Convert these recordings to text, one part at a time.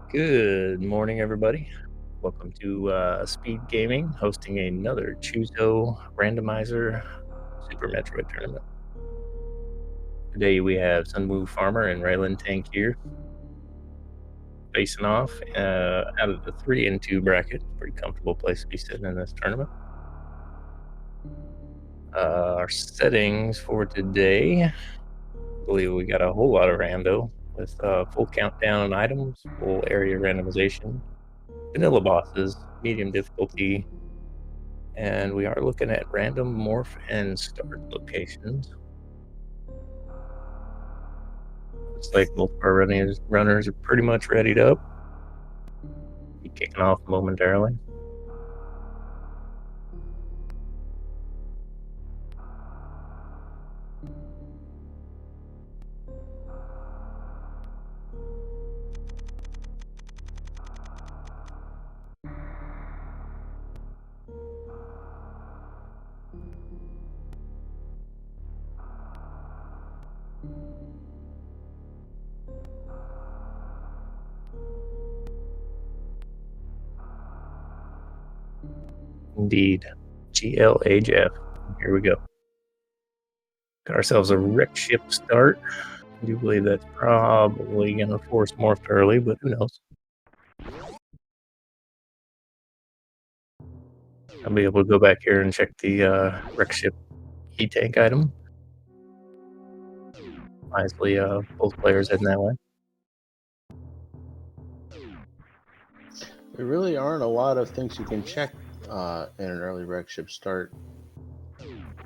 Good morning, everybody. Welcome to SpeedGaming, hosting another Choozo Randomizer Super Metroid tournament. Today we have sunwufarmer and Ralen Tankir facing off out of the 3 and 2 bracket. Pretty comfortable place to be sitting in this tournament. Our settings for today, I believe we got a whole lot of rando with full countdown items, full area randomization, vanilla bosses, medium difficulty, and we are looking at random morph and start locations. Looks like both of our runners are pretty much readied up. Be kicking off momentarily. Indeed. GLHF. Here we go. Got ourselves a wreck ship start. I do believe that's probably going to force morph early, but who knows? I'll be able to go back here and check the wreck ship heat tank item. Wisely, both players heading that way. There really aren't a lot of things you can check in an early wreck ship start.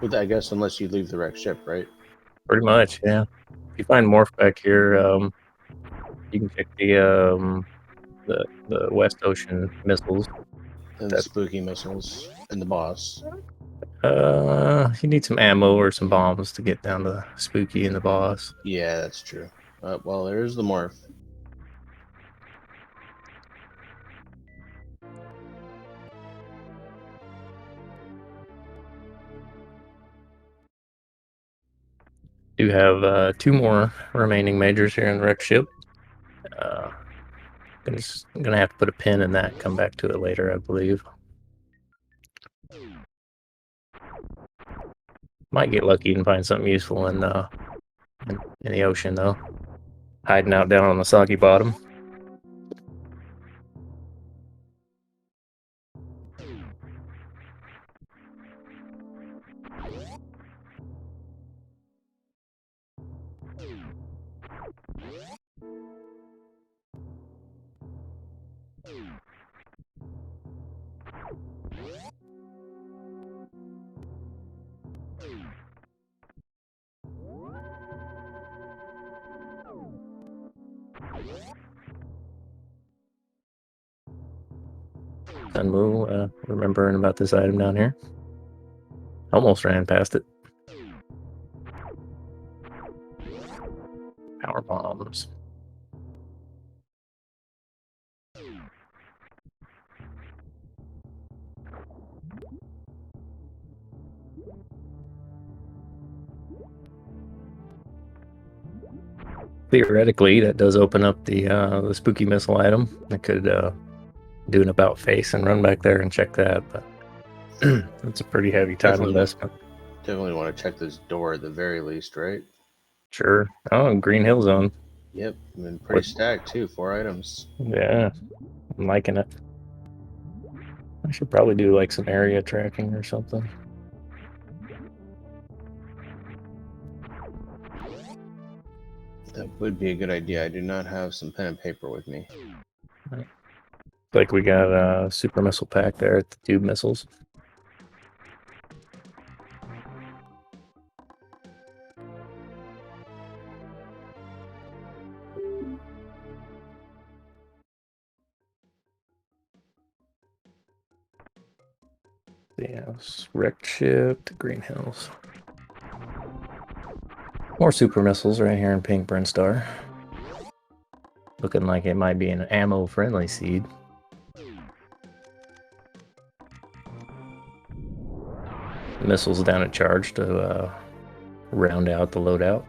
With I guess unless you leave the wreck ship, right? Pretty much, yeah. If you find morph back here, you can check the West Ocean missiles. And the spooky missiles and the boss. You need some ammo or some bombs to get down to Spooky and the boss. Yeah, that's true. Well, there's the morph. Do have 2 more remaining majors here in the wreck ship. I'm gonna have to put a pin in that. Come back to it later, I believe. Might get lucky and find something useful in the ocean though. Hiding out down on the soggy bottom. Sunwoo, remembering about this item down here. Almost ran past it. Power bombs. Theoretically, that does open up the spooky missile item. I could do an about face and run back there and check that, but it's a pretty heavy time investment. Definitely want to check this door at the very least, right? Sure. Oh, Green Hill Zone. Yep, I mean, pretty stacked too. 4 items. Yeah, I'm liking it. I should probably do like some area tracking or something. That would be a good idea. I do not have some pen and paper with me. Like we got a super missile pack there at the tube missiles. Yes, wrecked ship to Green Hills. More super missiles right here in Pink Brinstar. Looking like it might be an ammo-friendly seed. Missiles down at charge to round out the loadout.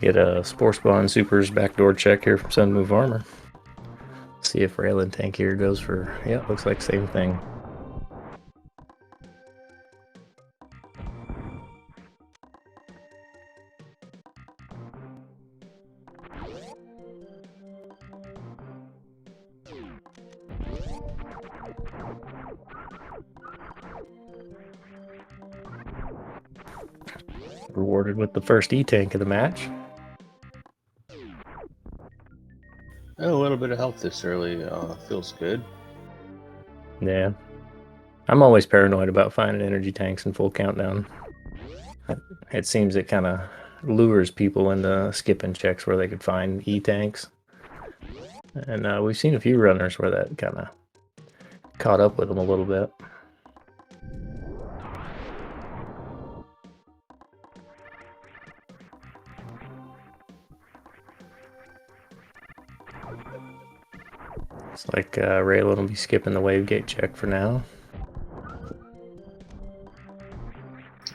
Get a Spore Spawn Super's backdoor check here from sunwufarmer. See if Ralen Tankir goes for, yeah, looks like same thing. Rewarded with the first E-Tank of the match. A little bit of health this early feels good. Yeah. I'm always paranoid about finding energy tanks in full countdown. It seems it kind of lures people into skipping checks where they could find E-Tanks. And we've seen a few runners where that kind of caught up with them a little bit. It's like Ralen will be skipping the wave gate check for now.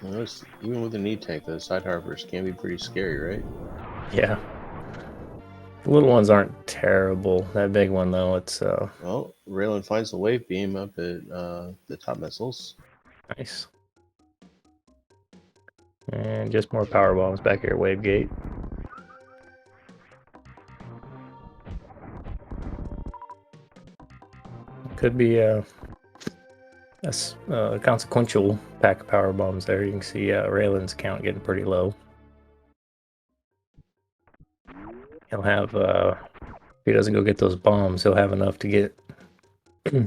Well, even with a knee tank, those side harbors can be pretty scary, right? Yeah. The little ones aren't terrible. That big one, though, it's... Well, Ralen finds the wave beam up at the top missiles. nice. And just more power bombs back here at wave gate. Could be a consequential pack of power bombs there. You can see Ralen's count getting pretty low. He'll have, if he doesn't go get those bombs, he'll have enough to get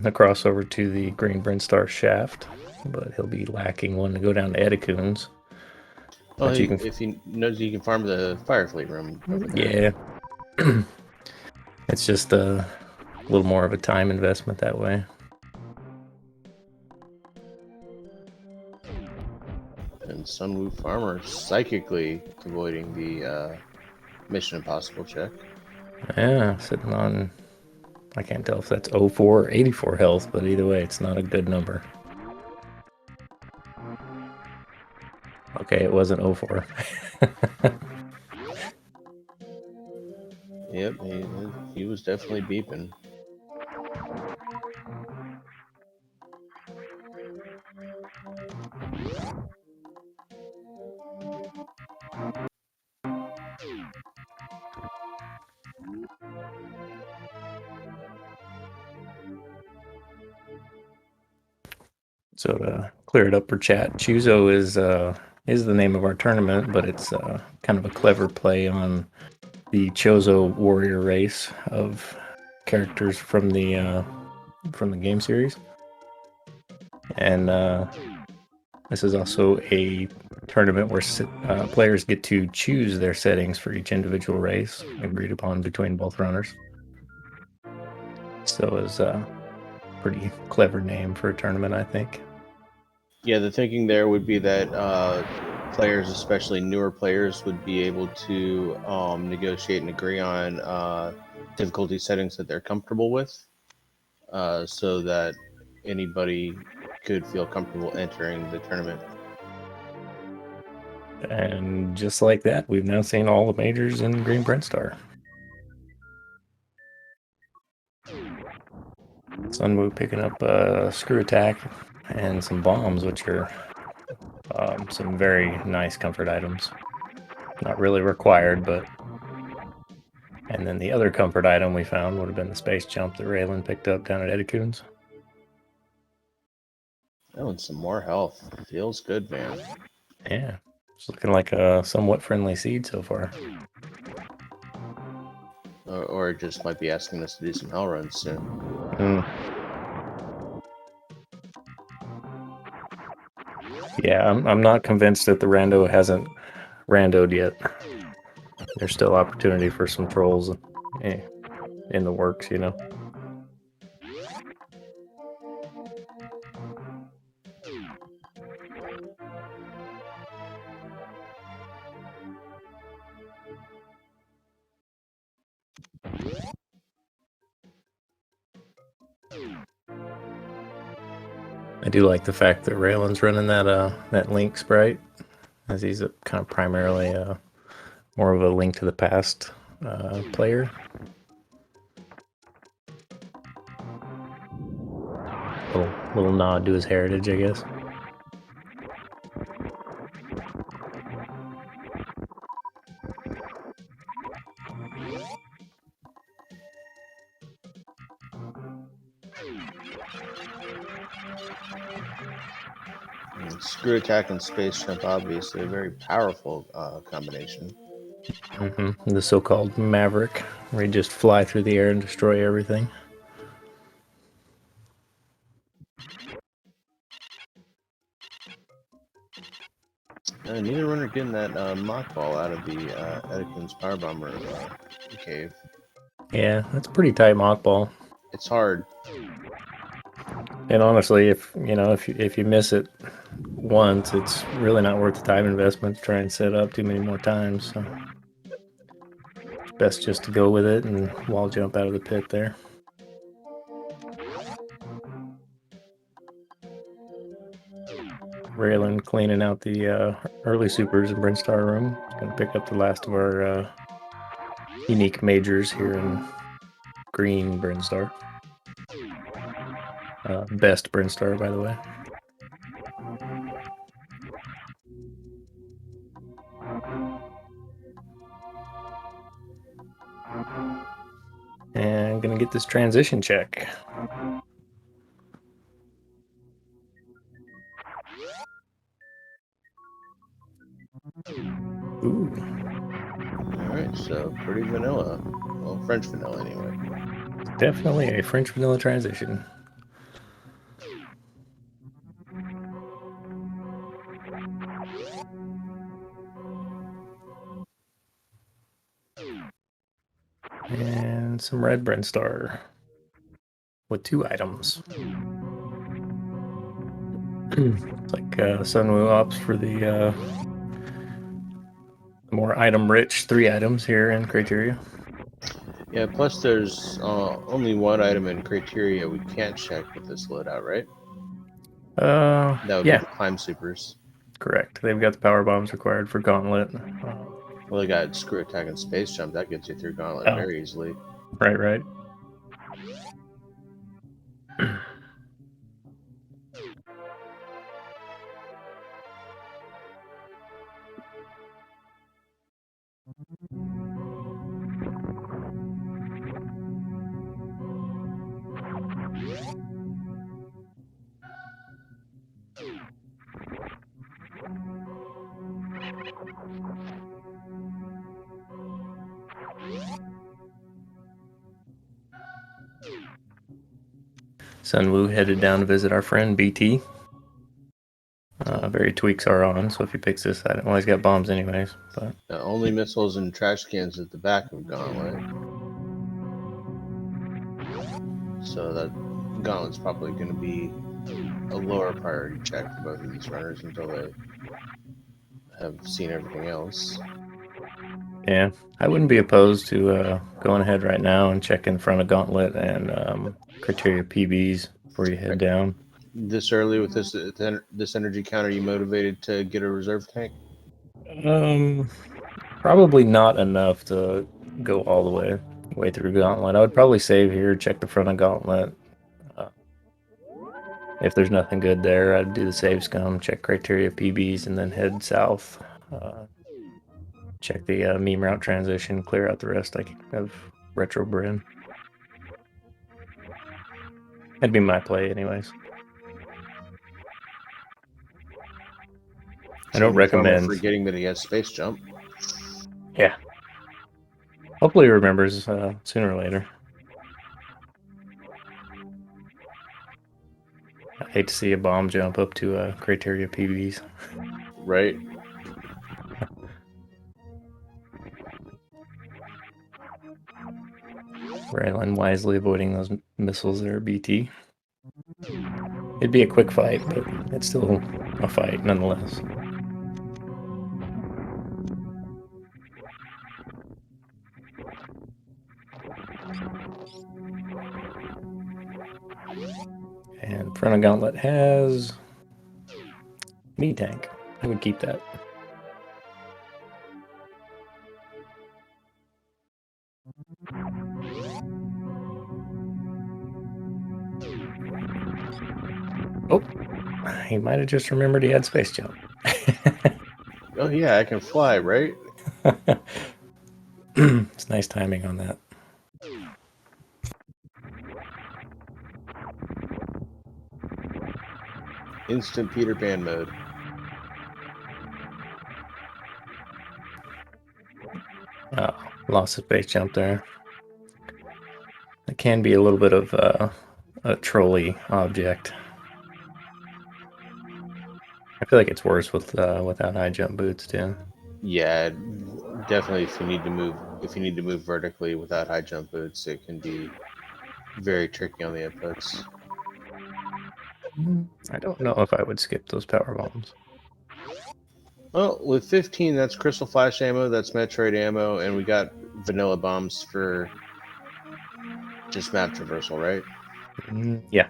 across over to the Green Brinstar shaft, but he'll be lacking one to go down to Edicoons. Well, if he knows he can farm the Firefleet room over there. Yeah. It's just a little more of a time investment that way. And sunwufarmer psychically avoiding the Mission Impossible check. Yeah, sitting on, I can't tell if that's 04 or 84 health, but either way, it's not a good number. Okay, it wasn't 04. Yep, he was definitely beeping. So to clear it up for chat, Choozo is the name of our tournament, but it's kind of a clever play on the Choozo warrior race of characters from the game series. And this is also a tournament where players get to choose their settings for each individual race, agreed upon between both runners. So it's a pretty clever name for a tournament, I think. Yeah, the thinking there would be that players, especially newer players, would be able to negotiate and agree on difficulty settings that they're comfortable with, so that anybody could feel comfortable entering the tournament. And just like that, we've now seen all the majors in Green Brinstar. Sunwoo picking up a screw attack and some bombs, which are some very nice comfort items. Not really required, but... And then the other comfort item we found would have been the space jump that Ralen picked up down at Edicoons. Oh, and some more health. Feels good, man. Yeah, it's looking like a somewhat friendly seed so far. Or it just might be asking us to do some hell runs soon. Yeah, I'm not convinced that the rando hasn't randoed yet. There's still opportunity for some trolls in the works, you know. I do like the fact that Ralen's running that Link sprite, as he's kind of primarily a more of a Link to the Past player. Little nod to his heritage, I guess. Screw attack and space jump, obviously a very powerful combination. The so-called Maverick, where you just fly through the air and destroy everything. Neither runner getting that mock ball out of the Etiquette's power bomber cave. Yeah, that's a pretty tight mock ball. It's hard. And honestly, if you miss it once, it's really not worth the time investment to try and set up too many more times. So it's best just to go with it and wall jump out of the pit there. Ralen cleaning out the early supers in Brinstar room. Going to pick up the last of our unique majors here in green Brinstar. Best Brinstar, by the way. And I'm going to get this transition check. Ooh. Alright, so pretty vanilla. Well, French vanilla anyway. Definitely a French vanilla transition. And some red Brinstar with 2 items. It's like Sunwoo ops for the more item-rich 3 items here in criteria. Yeah, plus there's only 1 item in criteria we can't check with this loadout, right? That would be the climb supers. Correct. They've got the power bombs required for Gauntlet. Well, they got screw attack and space jump. That gets you through Gauntlet very easily. Right. Sunwoo headed down to visit our friend BT. Very tweaks are on, so if he picks this item, well, he's got bombs anyways. But only missiles and trash cans at the back of Gauntlet. So that Gauntlet's probably going to be a lower priority check for both of these runners until they have seen everything else. Yeah, I wouldn't be opposed to going ahead right now and check in front of Gauntlet and criteria PBs before you head down. This early with this energy count, are you motivated to get a reserve tank? Probably not enough to go all the way through Gauntlet. I would probably save here, check the front of Gauntlet. If there's nothing good there, I'd do the save scum, check criteria PBs, and then head south. Check the meme route transition, clear out the rest of Retro Bryn. That'd be my play anyways. I don't recommend forgetting that he has space jump. Yeah. Hopefully he remembers sooner or later. I hate to see a bomb jump up to criteria PBs. Right. Ralen wisely avoiding those missiles there, BT. It'd be a quick fight, but it's still a fight nonetheless. And front of Gauntlet has Mini Tank. I would keep that. he might have just remembered he had space jump. Oh yeah, I can fly, right? It's nice timing on that. Instant Peter Pan mode. Oh, lost a space jump there. It can be a little bit of a trolly object. I feel like it's worse with without high jump boots too. Yeah, definitely. If you need to move vertically without high jump boots, it can be very tricky on the inputs. I don't know if I would skip those power bombs. Well, with 15, that's Crystal Flash ammo, that's Metroid ammo, and we got vanilla bombs for just map traversal, right? Yeah.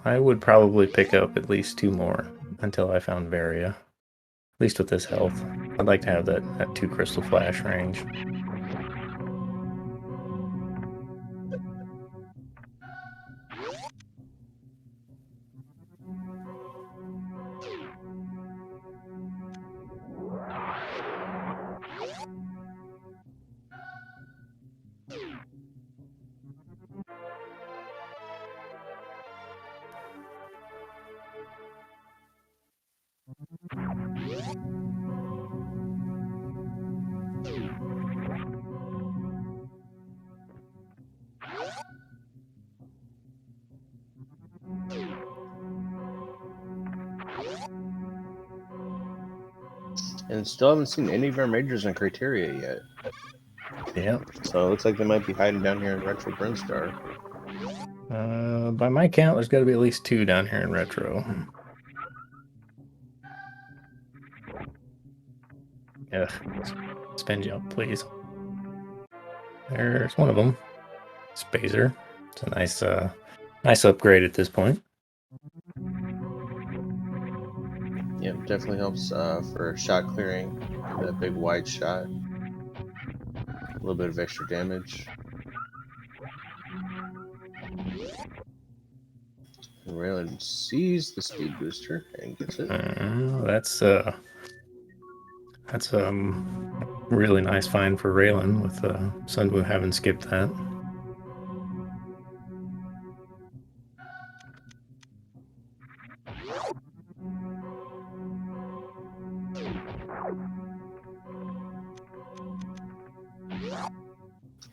I would probably pick up at least 2 more until I found Varia. At least with this health. I'd like to have that 2 crystal flash range. And still haven't seen any of our majors and criteria yet. Yeah. So it looks like they might be hiding down here in Retro Brinstar. By my count, there's got to be at least 2 down here in Retro. Ugh. Spin jump, please. There's one of them. Spacer. It's a nice upgrade at this point. Yep, definitely helps for shot clearing. That big wide shot. A little bit of extra damage. And Ralen sees the speed booster and gets it. That's really nice find for Ralen with Sunwu having skipped that.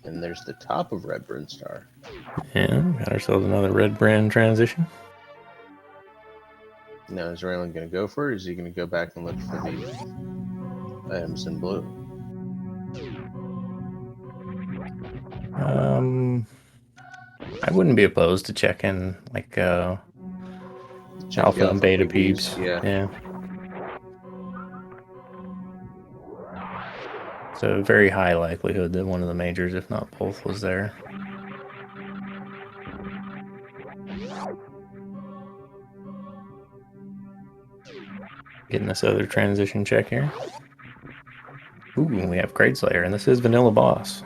And there's the top of Red Brinstar. Yeah, got ourselves another red brand transition. Now is Raylan going to go for it? Or is he going to go back and look for the items in blue? I wouldn't be opposed to checking like alpha and beta peeps. Yeah. It's a very high likelihood that one of the majors, if not both, was there. Getting this other transition check here. Ooh, we have Grade Slayer, and this is Vanilla Boss.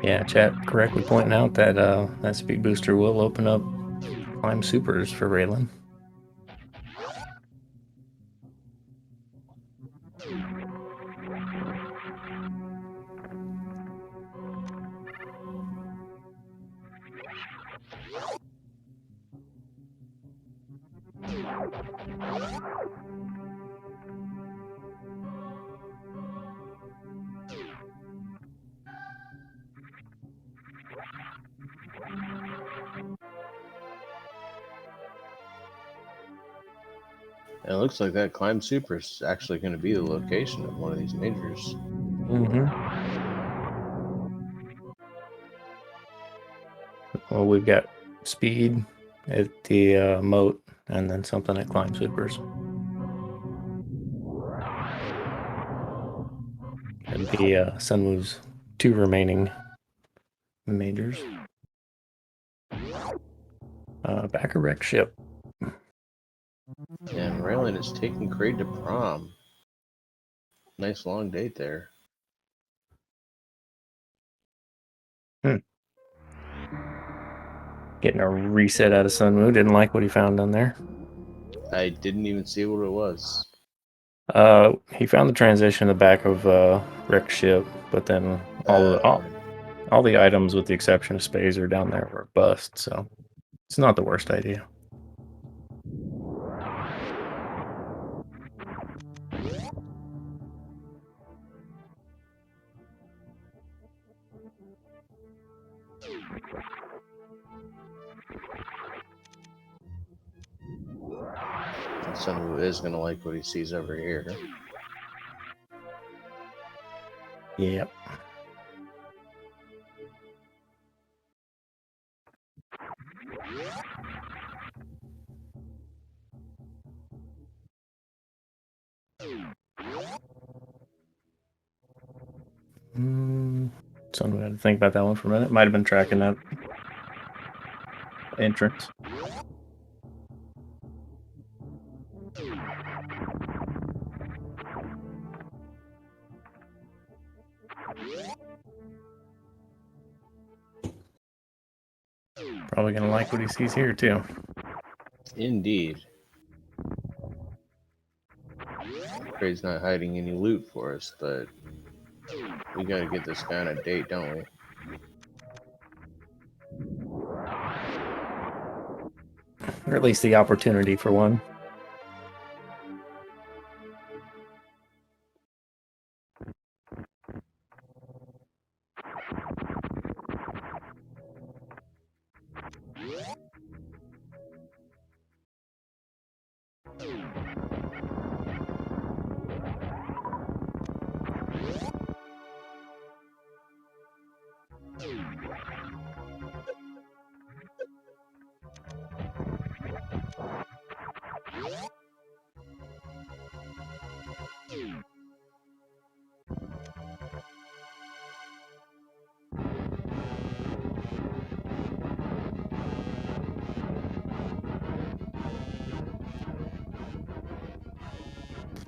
Yeah, chat correctly pointing out that that speed booster will open up climb supers for Ralen. And it looks like that climb super is actually going to be the location of one of these majors. Well, we've got speed at the moat, and then something at climb supers. And the Sunwu's 2 remaining majors. Backer wreck ship. And Ralen is taking Kraid to prom. Nice long date there. Getting a reset out of Sunwoo. Didn't like what he found down there. I didn't even see what it was. He found the transition in the back of Rick's ship, but then all the items, with the exception of Spazer, down there were bust. So it's not the worst idea. Sunwoo is going to like what he sees over here. Yep. Someone had to think about that one for a minute. Might have been tracking that entrance. Probably gonna like what he sees here too. Indeed. Kraid's not hiding any loot for us, but we got to get this guy on a date, don't we? Or at least the opportunity for one.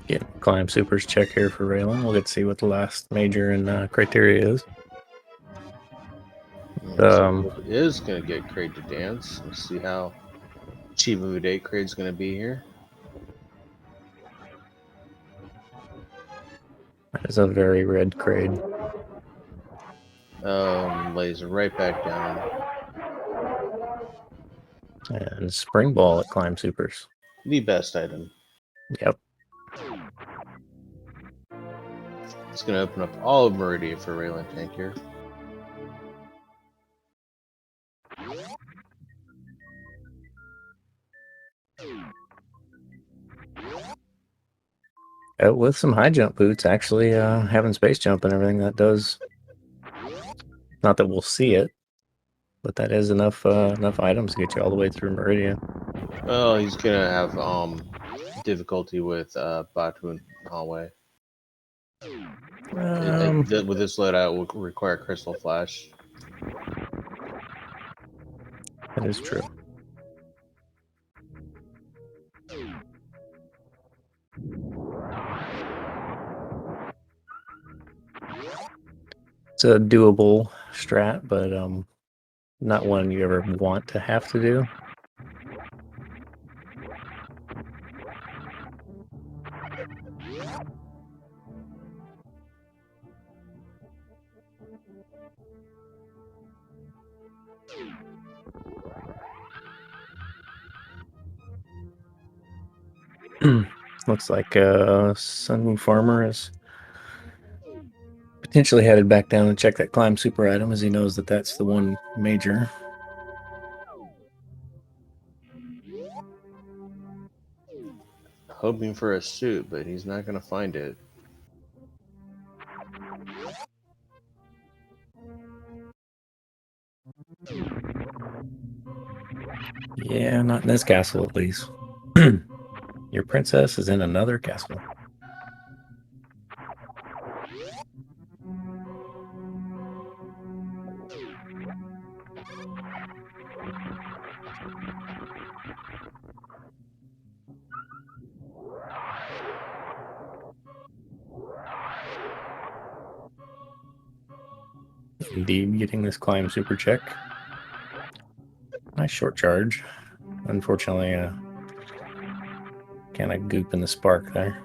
Yeah, climb supers check here for Ralen. We'll get to see what the last major and criteria is. Sunwoo is going to get Kraid to dance. Let's see how cheap of a date Kraid's going to be here. That is a very red Kraid. Lays right back down. And spring ball at climb supers. The best item. Yep. It's going to open up all of Meridia for Ralen Tankir. With some high jump boots, actually, having space jump and everything, that does. Not that we'll see it, but that is enough items to get you all the way through Meridia. Well, he's going to have difficulty with Batu and Hallway. With this loadout, will require Crystal Flash. That is true. It's a doable strat, but not one you ever want to have to do. Looks like sunwufarmer is potentially headed back down and check that climb super item, as he knows that that's the one major. Hoping for a suit, but he's not going to find it. Yeah, not in this castle at least. Your princess is in another castle. Indeed, getting this climb super check. Nice short charge. Unfortunately, kind of gooping the spark there.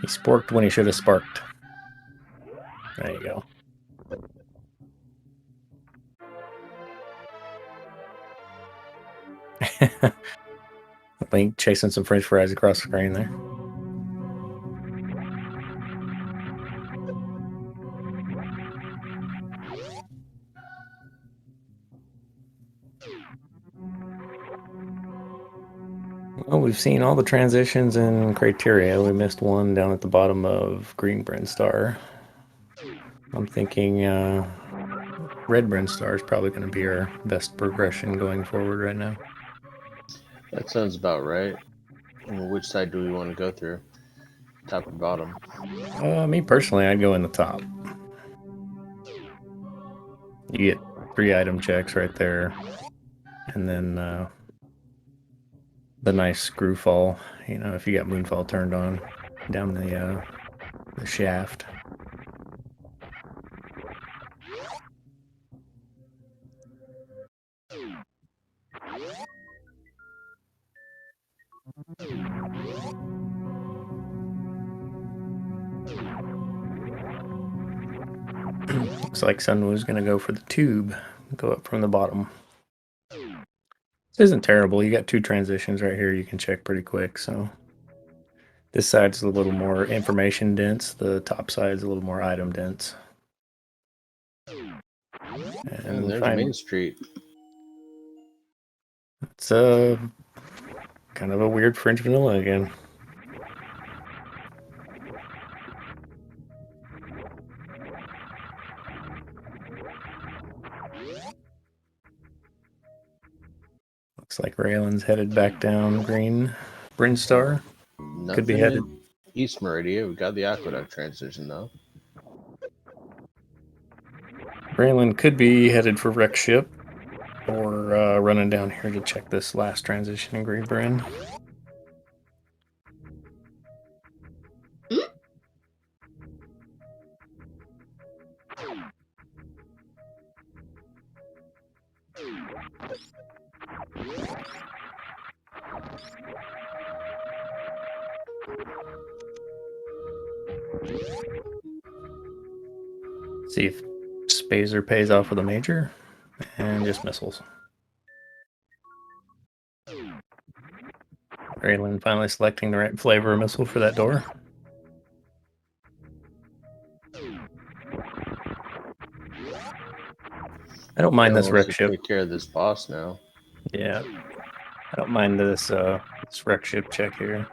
He sporked when he should have sparked. There you go. Link chasing some french fries across the screen there. Well, we've seen all the transitions and criteria. We missed one down at the bottom of Green Brinstar. I'm thinking Red Brinstar is probably going to be our best progression going forward right now. That sounds about right. Well, which side do we want to go through? Top or bottom? Me personally, I'd go in the top. You get 3 item checks right there, and then the nice screw fall. You know, if you got Moonfall turned on down the shaft. Looks like Sunwu's going to go for the tube, go up from the bottom. This isn't terrible. You got 2 transitions right here you can check pretty quick. So this side's a little more information dense. The top side's a little more item dense. And there's Main Street. It's kind of a weird French vanilla again. Looks like Ralen's headed back down Green Brinstar. Could be headed East Meridia. We got the Aqueduct transition though. Ralen could be headed for Wreck Ship or running down here to check this last transition in Green Bryn. See if Spazer pays off with a major and just missiles. Ralen finally selecting the right flavor of missile for that door. I don't mind this wreck ship. Take care of this boss now. Yeah, I don't mind this wreck ship check here.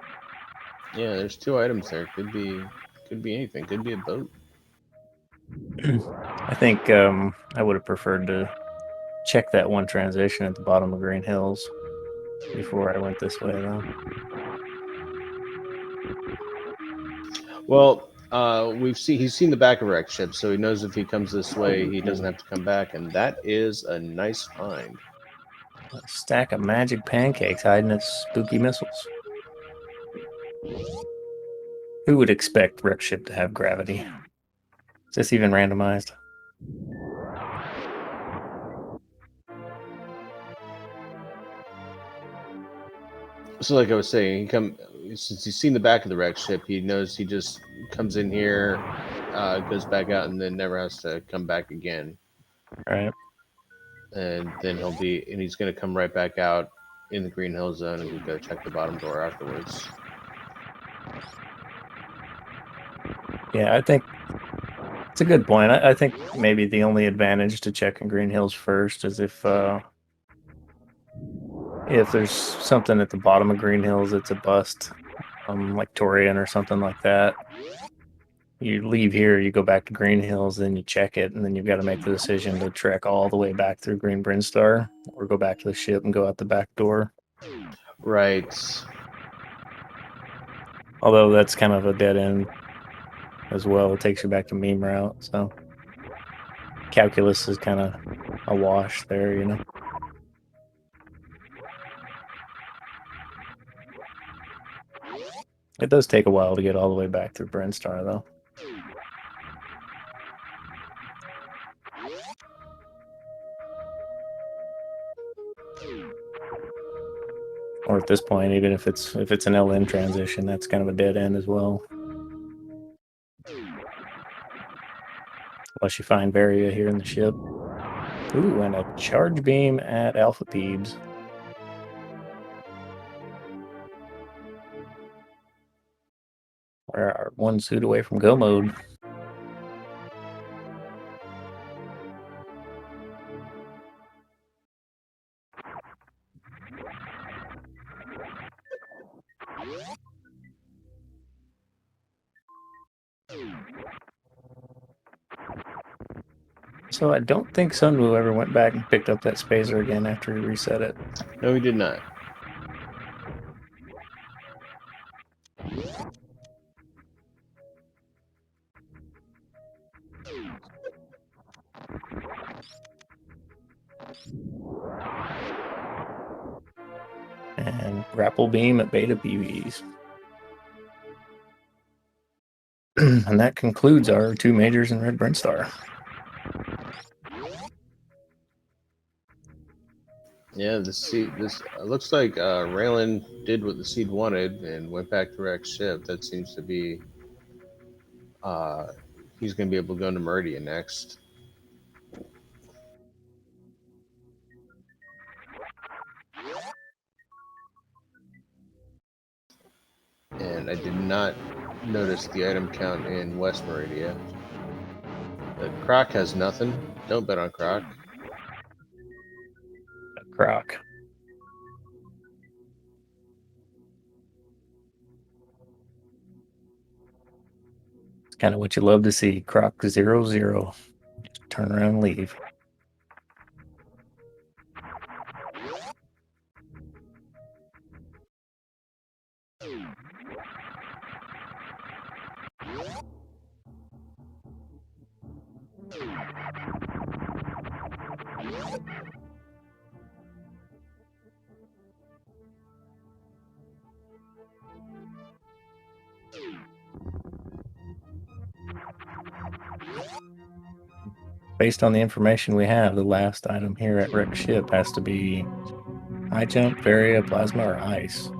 Yeah, there's 2 items there. Could be anything. Could be a boat. I think I would have preferred to check that one transition at the bottom of Green Hills before I went this way, though. Well, he's seen the back of wreck ship, so he knows if he comes this way, he doesn't have to come back, and that is a nice find. A stack of magic pancakes hiding its spooky missiles. Who would expect wreck ship to have gravity? Is this even randomized? So, like I was saying, since he's seen the back of the wreck ship, he knows he just comes in here, goes back out, and then never has to come back again. Right. And then he's going to come right back out in the Green Hill Zone, and we go check the bottom door afterwards. Yeah, I think it's a good point. I think maybe the only advantage to checking Green Hills first is if there's something at the bottom of Green Hills that's a bust, like Torian or something like that. You leave here, you go back to Green Hills, then you check it, and then you've got to make the decision to trek all the way back through Green Brinstar or go back to the ship and go out the back door. Right. Although that's kind of a dead end as well. It takes you back to meme route, so calculus is kind of a wash there, you know. It does take a while to get all the way back through Brinstar, though. Or at this point, even if it's an LN transition, that's kind of a dead end as well. Unless you find Varia here in the ship. Ooh, and a charge beam at Alpha Peebs. We're one suit away from go mode. So I don't think Sunwoo ever went back and picked up that spacer again after he reset it. No, he did not. And grapple beam at Beta PVs. And that concludes our 2 majors in Red Brent Star. Yeah, this looks like Ralen did what the seed wanted and went back to Rex ship. That seems to be he's going to be able to go into Meridian next. And I did not notice the item count in West Meridia. Croc has nothing. Don't bet on Croc. Croc. It's kind of what you love to see. Croc 0-0. Just turn around and leave. Based on the information we have, the last item here at Rex Ship has to be high jump, Varia, plasma, or ice.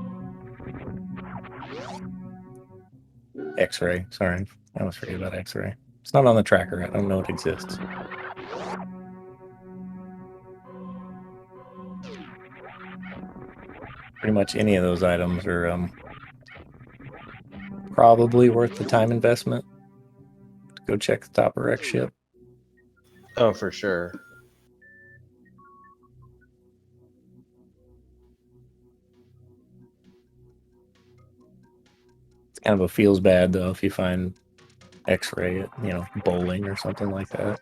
X-ray. Sorry, I almost forget about X-ray. It's not on the tracker. I don't know it exists. Pretty much any of those items are probably worth the time investment to go check the top of Rex Ship. Oh, for sure. It's kind of a feels bad though if you find X-ray at, bowling or something like that.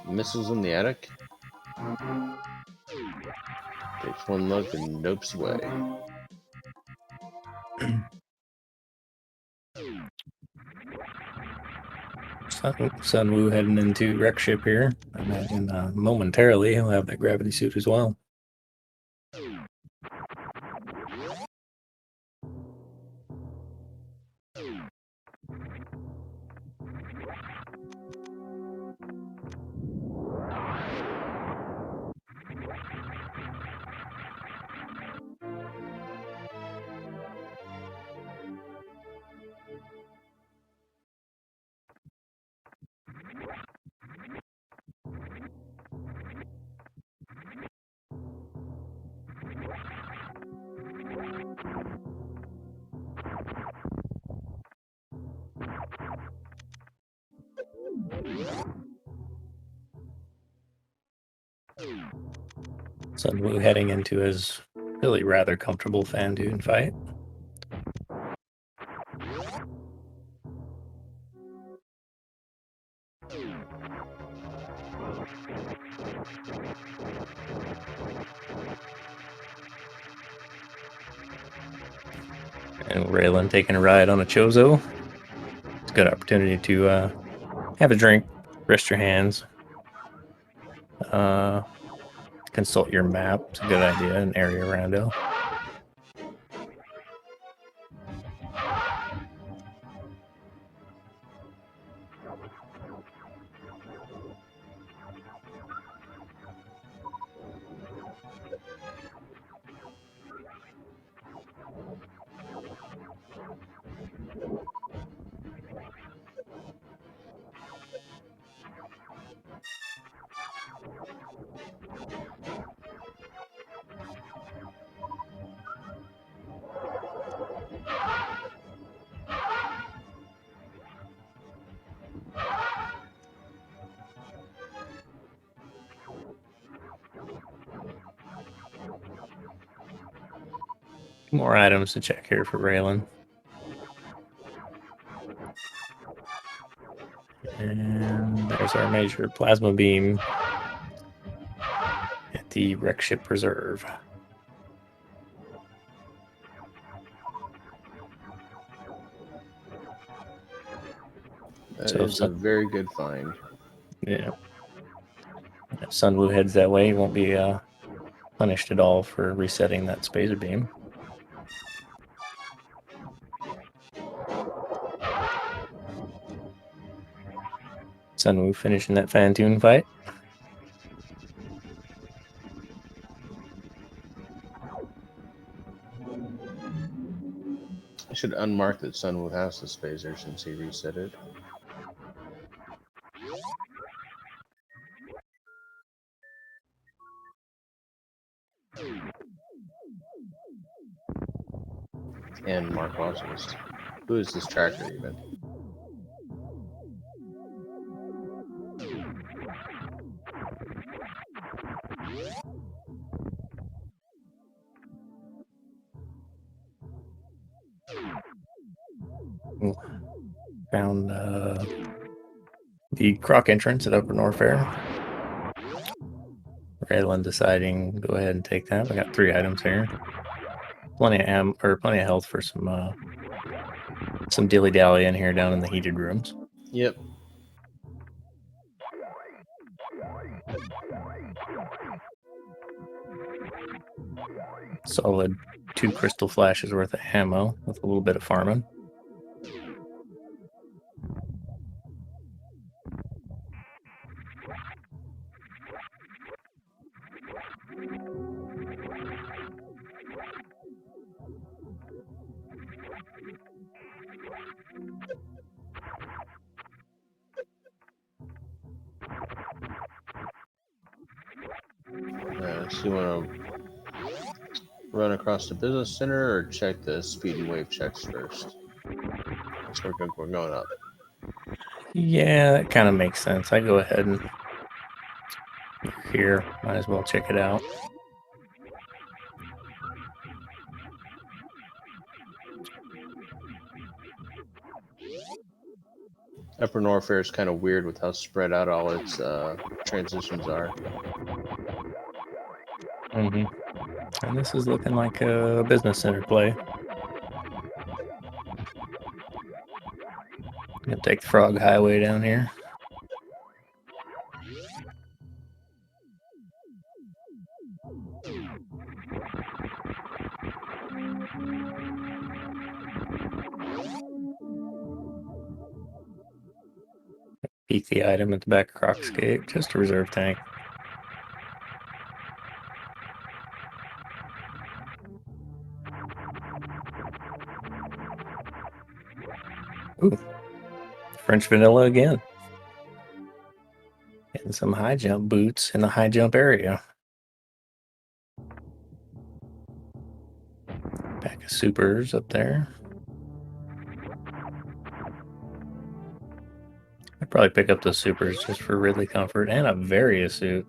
Missiles in the attic. Takes one look and nopes away. Sunwoo heading into Rex Ship here. I imagine momentarily he'll have that gravity suit as well. Sunwoo heading into his really rather comfortable Fan Dune fight. And Ralen taking a ride on a Choozo. It's a good opportunity to have a drink, rest your hands, consult your map. It's a good idea, an area rando. More items to check here for Ralen. And there's our major plasma beam at the wreck ship reserve. That is a very good find. Yeah. If Sunwoo heads that way, he won't be punished at all for resetting that spacer beam. Sunwoo finishing that Fantoon fight. I should unmark that Sunwoo has the spacer since he reset it. And mark losses. Who is this tracker even? Found the Croc entrance at Upper Norfair. Ralen deciding go ahead and take that. We got 3 items here. Plenty of plenty of health for some dilly dally in here down in the heated rooms. Yep. Solid 2 crystal flashes worth of ammo with a little bit of farming. So you want to run across the business center or check the speed and wave checks first? So we're going up. Yeah, that kind of makes sense. I go ahead and here, might as well check it out. Upper Norfair is kind of weird with how spread out all its transitions are. Mm-hmm. And this is looking like a business center play. Gonna take the Frog Highway down here. Peek the item at the back of Croc's Gate, just a reserve tank. Ooh, French vanilla again. And some high jump boots in the high jump area. Pack of supers up there. I'd probably pick up those supers just for Ridley comfort and a Varia suit.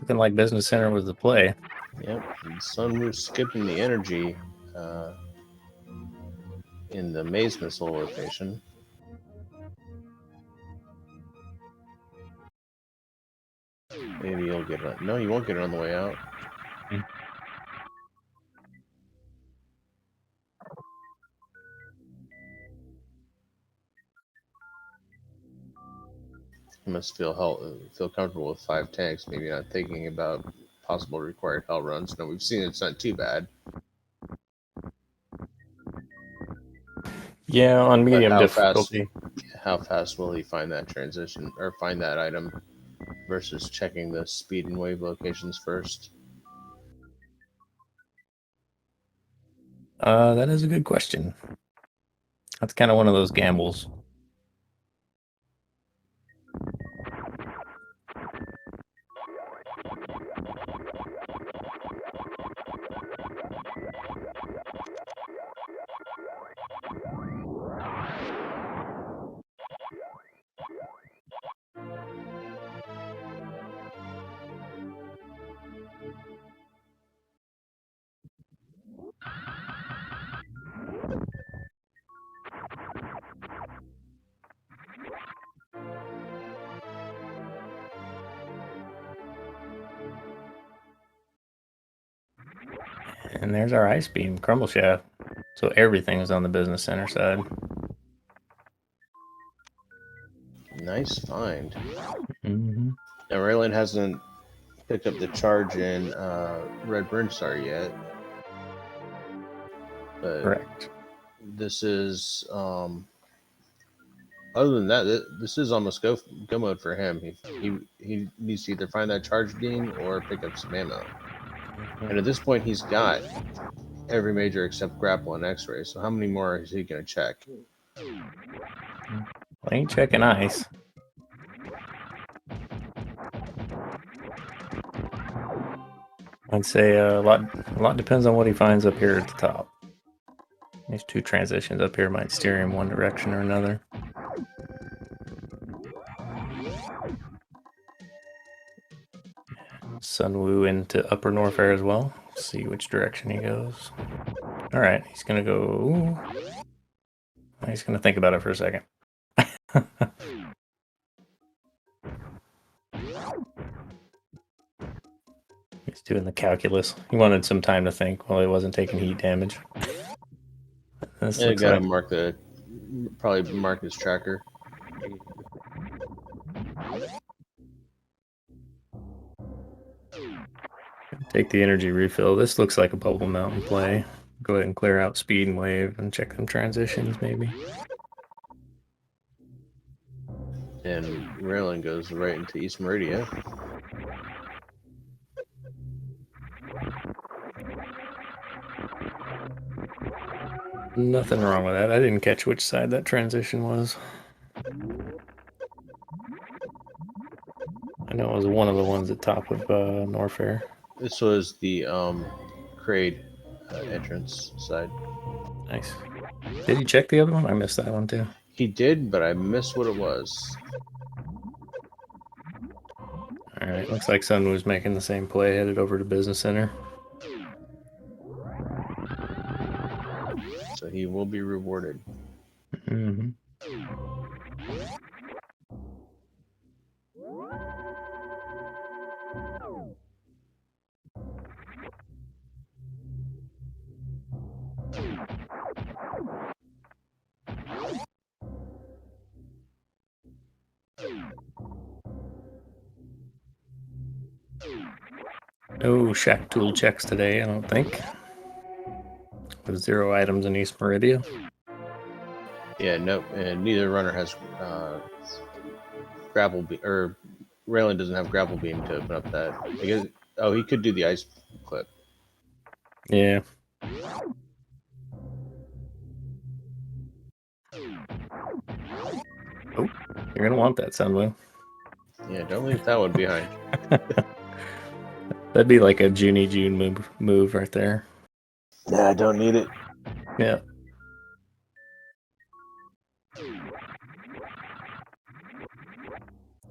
Looking like Business Center was the play. Yep, and Sunwoo's skipping the energy in the maze missile location. Maybe you'll get it. No, you won't get it on the way out. He must feel comfortable with 5 tanks, maybe not thinking about possible required hell runs. No, we've seen it's not too bad. Yeah, on But medium difficulty. how fast will he find that transition or find that item versus checking the speed and wave locations first? That is a good question. That's kind of one of those gambles. And there's our ice beam crumble shaft. So everything is on the business center side. Nice find. Mm-hmm. Now Ralen hasn't picked up the charge in Red Burn Star yet, but Correct. this is other than that, this is almost go mode for him. He needs to either find that charge beam or pick up some ammo. And at this point, he's got every major except grapple and X-ray. So how many more is he going to check? Well, ain't checking ice. I'd say a lot depends on what he finds up here at the top. These two transitions up here might steer him one direction or another. Sunwoo into Upper Norfair as well. See which direction he goes. All right, he's gonna go. He's gonna think about it for a second. He's doing the calculus. He wanted some time to think while he wasn't taking heat damage. This Yeah, looks got to like probably mark his tracker. take the energy refill. This looks like a Bubble Mountain play. Go ahead and clear out speed and wave and check them transitions maybe. And Ralen goes right into East Meridia. Nothing wrong with that. I didn't catch which side that transition was. I know it was one of the ones at top of Norfair. This was the Crade entrance side. Nice. Did he check the other one? I missed that one too. He did, but I missed what it was. All right, looks like Sun was making the same play, headed over to Business Center. So he will be rewarded. Mm-hmm. No shack tool checks today, I don't think. With 0 items in East Meridia. Yeah, nope. And neither runner has grapple beam, or Raylan doesn't have grapple beam to open up that. I guess, oh, he could do the ice clip. Yeah. Oh, you're gonna want that, Sunwoo. Yeah, don't leave that one behind. That'd be like a Junie June move right there. Yeah, I don't need it. Yeah.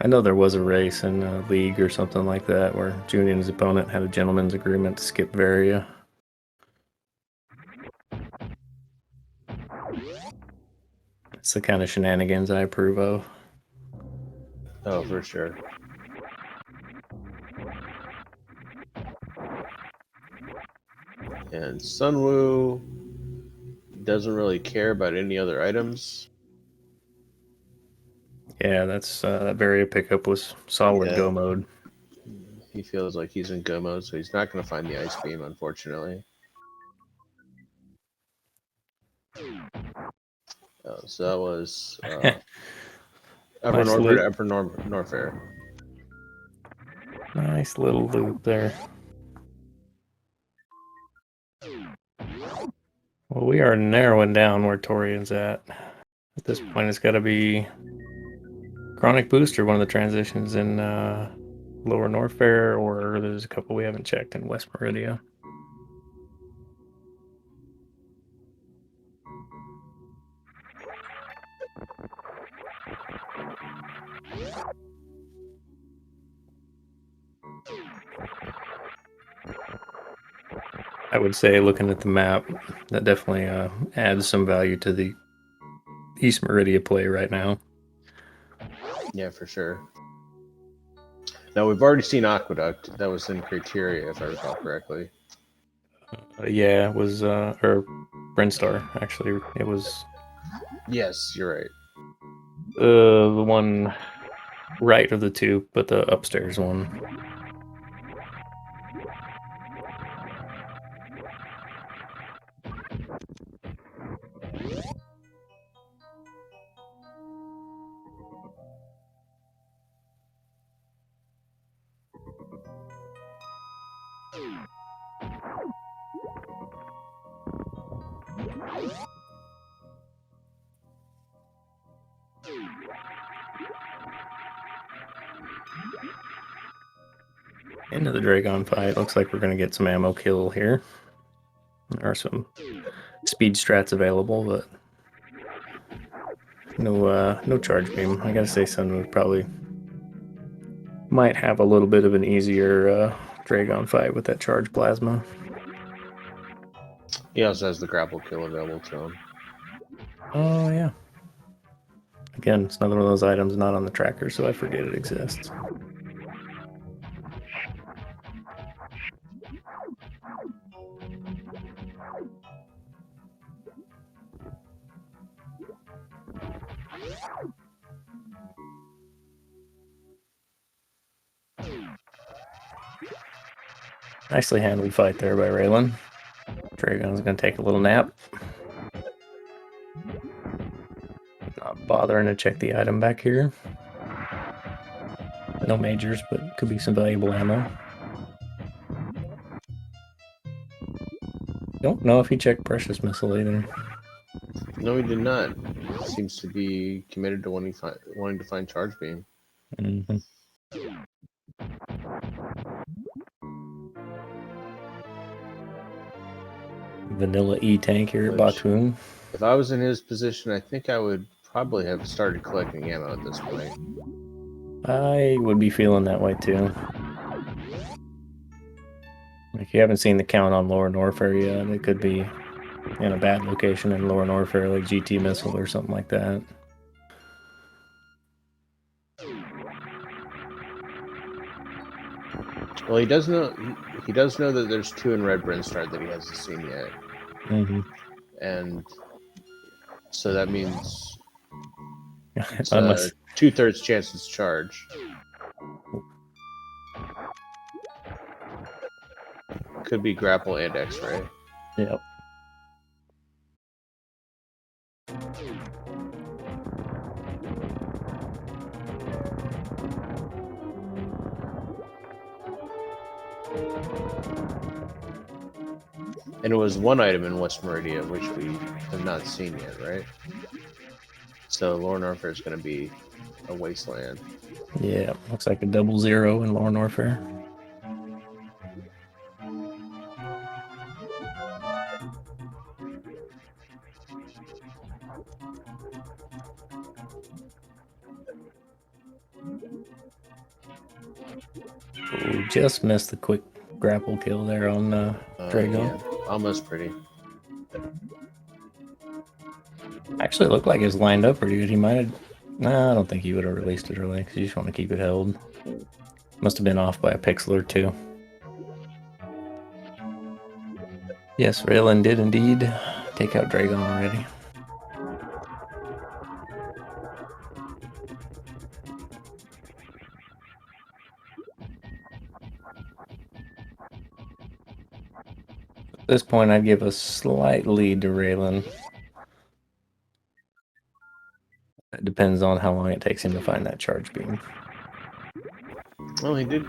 I know there was a race in a league or something like that where Junie and his opponent had a gentleman's agreement to skip Varia. It's the kind of shenanigans I approve of. Oh, for sure. And Sunwoo doesn't really care about any other items. Yeah, that's that barrier pickup was solid Yeah. go mode. He feels like he's in go mode, so he's not going to find the ice beam, unfortunately. So that was Upper Nice Norfair loop. to Upper Norfair. Nice little loop there. Well, we are narrowing down where Torian's at. At this point, it's got to be Chronic Booster, one of the transitions in Lower Norfair, or there's a couple we haven't checked in West Meridia. I would say, looking at the map, that definitely adds some value to the East Meridia play right now. Yeah, for sure. Now, we've already seen Aqueduct. That was in Criteria, if I recall correctly. Yeah, it was, or Brinstar, actually. It was Yes, you're right. the one right of the two, but the upstairs one. Into the Dragon fight. Looks like we're going to get some ammo kill here. There are some speed strats available, but no charge beam. I gotta say, Sunwoo probably might have a little bit of an easier Dragon fight with that charge plasma. He also has the grapple kill available to him. Oh yeah. Again, it's another one of those items not on the tracker, so I forget it exists. Nicely handled fight there by Ralen. Dragon's gonna take a little nap. Not bothering to check the item back here. No majors, but could be some valuable ammo. Don't know if he checked Precious Missile either. No, he did not. He seems to be committed to wanting to find charge beam. Mm-hmm. Vanilla E tank here at Batoon. If I was in his position, I think I would probably have started collecting ammo at this point. I would be feeling that way too. If you haven't seen the count on Lower Norfair yet, it could be in a bad location in Lower Norfair, like GT Missile or something like that. Well, he does know that there's two in Red Brinstar that he hasn't seen yet, and so that means it's Unless 2/3 chance it's charge. Could be grapple and X-ray. Yep. And it was one item in West Meridia, which we have not seen yet, right? So Lower Norfair is going to be a wasteland. Yeah, looks like a 00 in Lower Norfair. Ooh, just missed the quick grapple kill there on Drago. Yeah, almost pretty. Actually, it looked like it was lined up pretty good. He might have. Nah, I don't think he would have released it early because you just want to keep it held. Must have been off by a pixel or two. Yes, Ralen did indeed take out Dragon already. At this point, I'd give a slight lead to Ralen. It depends on how long it takes him to find that charge beam. Well, he did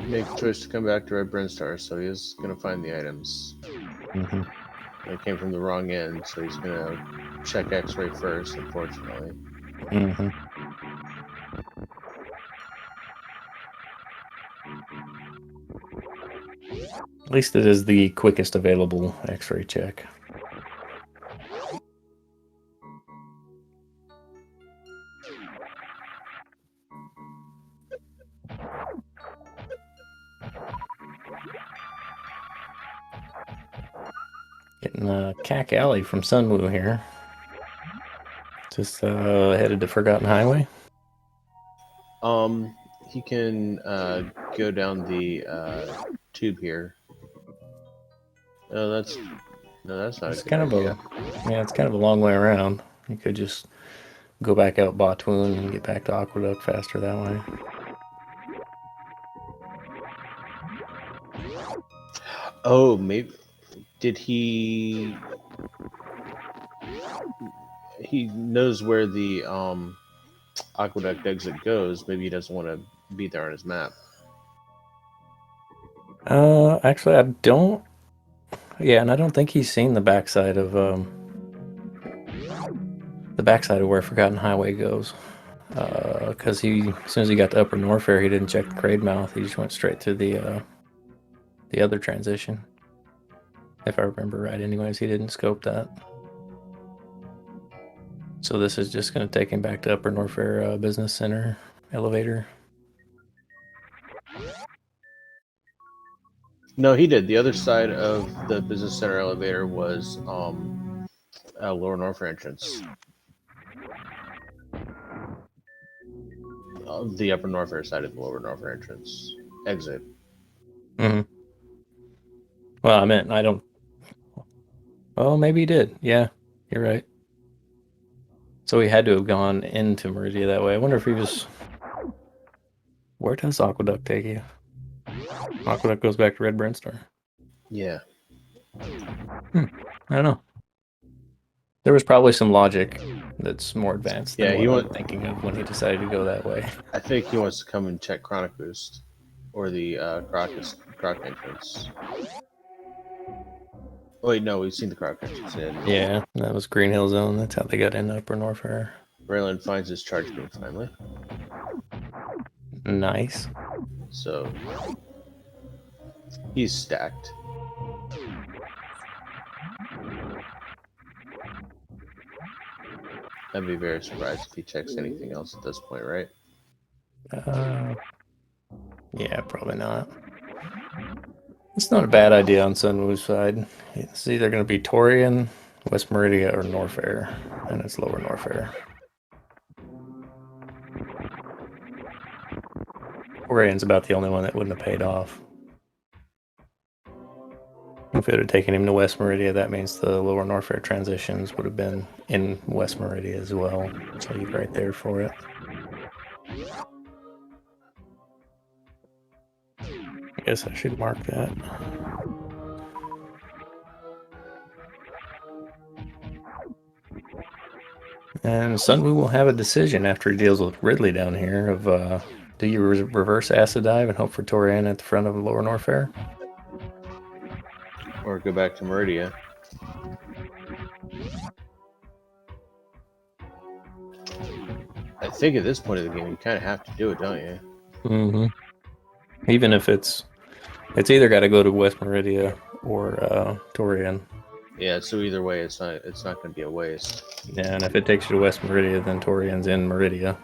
make the choice to come back to Red Brinstar, so he is going to find the items. Mm-hmm. It came from the wrong end, so he's going to check X-ray first, unfortunately. Mm-hmm. At least it is the quickest available X-ray check. Getting Cack Alley from Sunwoo here. Just headed to Forgotten Highway. He can go down the tube here. No, that's not It's a good kind of idea. it's kind of a long way around. You could just go back out Botwoon and get back to Aqueduct faster that way. Oh, maybe did he? He knows where the aqueduct exit goes. Maybe he doesn't want to be there on his map. Actually, I don't. Yeah, and I don't think he's seen the backside of where Forgotten Highway goes. Because as soon as he got to Upper Norfair, he didn't check the Crade Mouth. He just went straight to the other transition. If I remember right, anyways, he didn't scope that. So this is just going to take him back to Upper Norfair Business Center elevator. No, he did. The other side of the business center elevator was Lower North entrance. The Upper Norfair side of the Lower Norfair entrance exit. Mm-hmm. Well, I meant I don't. Oh, maybe he did. Yeah, you're right. So he had to have gone into Meridia that way. I wonder if he was. Where does Aqueduct take you? Aqueduct goes back to Red Brinstar. Yeah. I don't know. There was probably some logic that's more advanced than what I'm thinking of when he decided to go that way. I think he wants to come and check Chronic Boost or the Croc entrance. Oh, wait, no, we've seen the Croc entrance in. Yeah, that was Green Hill Zone. That's how they got into Upper Norfair. Ralen finds his charge beam finally. Nice. So he's stacked. I'd be very surprised if he checks anything else at this point, right? Yeah, probably not. It's not a bad idea on Sunwoo's side. It's either going to be Torian, West Meridia, or Norfair, and it's Lower Norfair. Torian's about the only one that wouldn't have paid off. If it had taken him to West Meridia, that means the Lower Norfair transitions would have been in West Meridia as well. So he's right there for it. I guess I should mark that. And Sunwoo will have a decision after he deals with Ridley down here of do you reverse acid dive and hope for Torian at the front of Lower Norfair? Or go back to Meridia. I think at this point of the game, you kind of have to do it, don't you? Mm-hmm. Even if it's either got to go to West Meridia or Torian. Yeah, so either way, it's not going to be a waste. Yeah, and if it takes you to West Meridia, then Torian's in Meridia.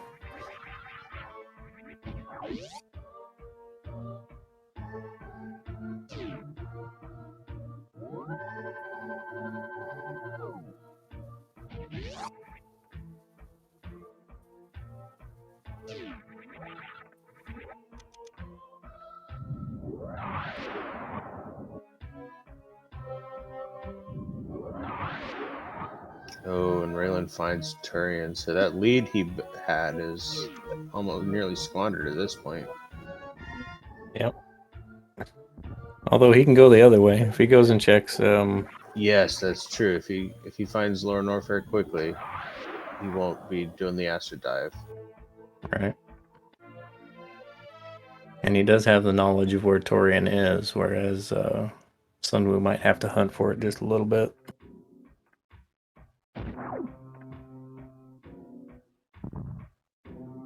Oh, and Raylan finds Turian. So that lead he had is almost nearly squandered at this point. Yep. Although he can go the other way if he goes and checks. Yes, that's true. If he finds Lore Norfair quickly, he won't be doing the acid dive. Right. And he does have the knowledge of where Torian is, whereas Sunwoo might have to hunt for it just a little bit.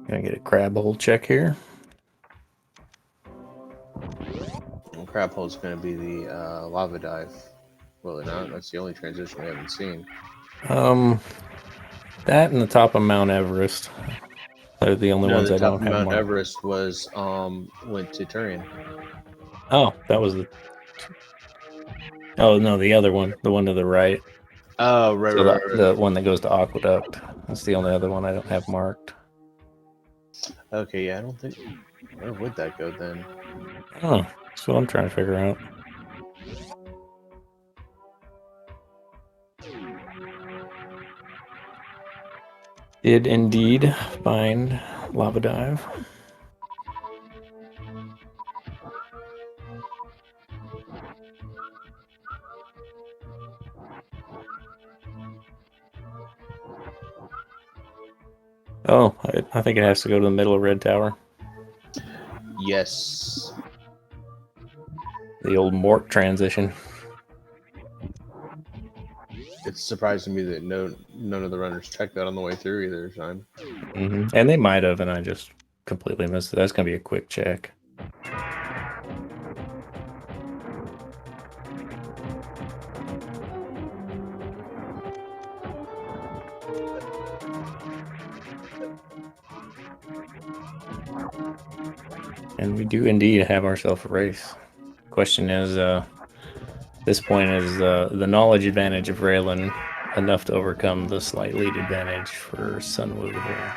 Gonna get a crab hole check here. And Crab Hole's going to be the lava dive. Will it not? That's the only transition we haven't seen. That and the top of Mount Everest. They're the only No, ones the I top don't of have Mount marked. Everest was went to Turian. Oh, that was the. Oh no, the other one, the one to the right. Oh, right, So right, the right, one that goes to Aqueduct. That's the only other one I don't have marked. right. Okay, yeah, I don't think. Where would that go then? Oh, that's what I'm trying to figure out. Did indeed find Lava Dive. Oh, I think it has to go to the middle of Red Tower. Yes. The old Mort transition. It's surprising me that none of the runners checked that on the way through either time. And they might have, and I just completely missed it. That's going to be a quick check. And we do indeed have ourselves a race. Question is, this point is the knowledge advantage of Ralen enough to overcome the slight lead advantage for Sunwoo here.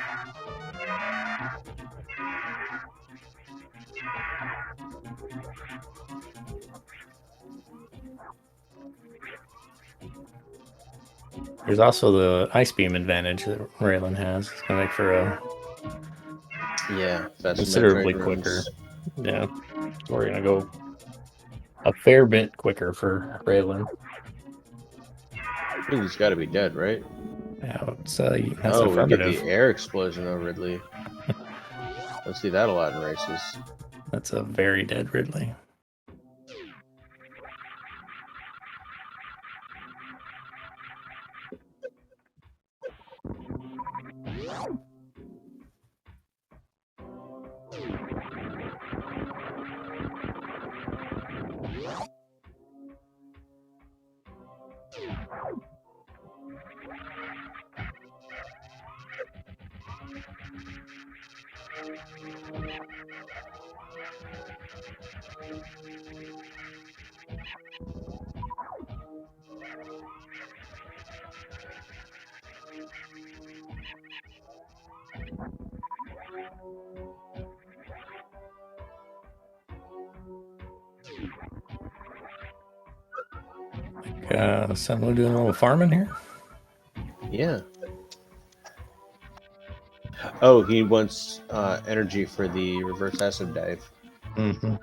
There's also the ice beam advantage that Ralen has. It's gonna make for a faster considerably Metroid quicker. runs. Yeah, we're gonna go a fair bit quicker for Ralen. I think he's got to be dead, right? Yeah, that's Oh, we get affirmative. the air explosion of Ridley. Let's see that a lot in races. That's a very dead Ridley. Sunwoo doing a little farming here. Yeah. Oh, he wants energy for the reverse acid dive. Mm-hmm.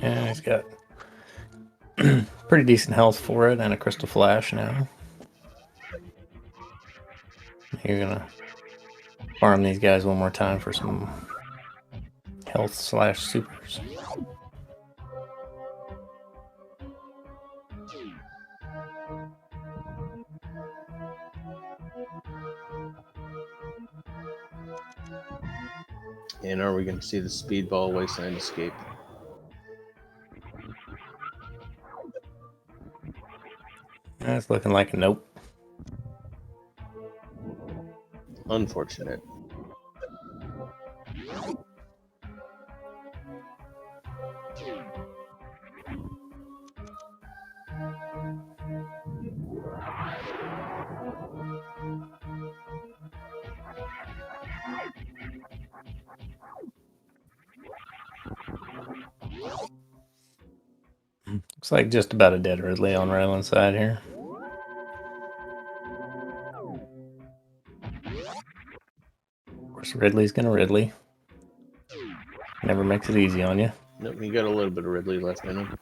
Yeah, he's got pretty decent health for it and a crystal flash now. You're gonna farm these guys one more time for some health / supers. And are we going to see the Speedball Wasteland escape? That's looking like a nope. Unfortunate. Looks like just about a dead Ridley on Ralen's side here. Of course, Ridley's gonna Ridley. Never makes it easy on you. Nope, he got a little bit of Ridley left in him.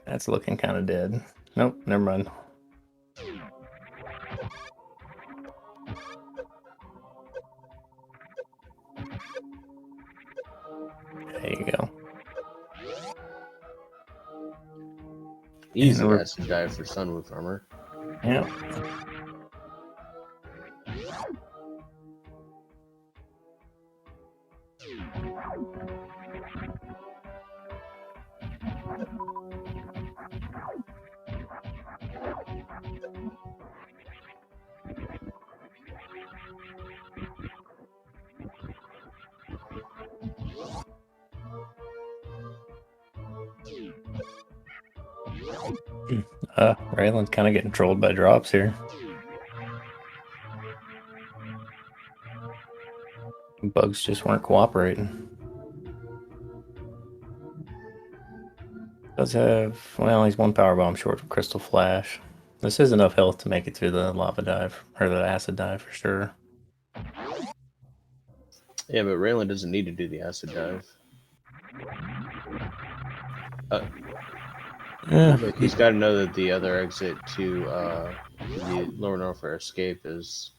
That's looking kind of dead. Nope, never mind. There you go. Easy acid dive for sunwufarmer. Yeah. Ralen's kind of getting trolled by drops here. Bugs just weren't cooperating. Does have, well, he's one power bomb short of Crystal Flash. This is enough health to make it through the lava dive, or the acid dive for sure. Yeah, but Ralen doesn't need to do the acid dive. He's got to know that the other exit to the lower Norfair escape is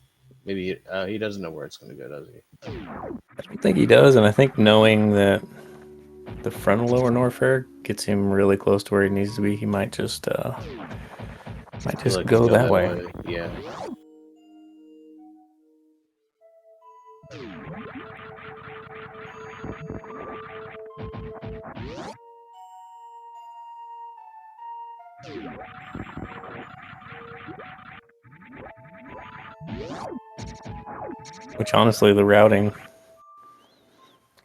maybe he doesn't know where it's going to go, does he? I don't think he does, and I think knowing that the front of lower Norfair gets him really close to where he needs to be, he might just go that way. Yeah. Which honestly, the routing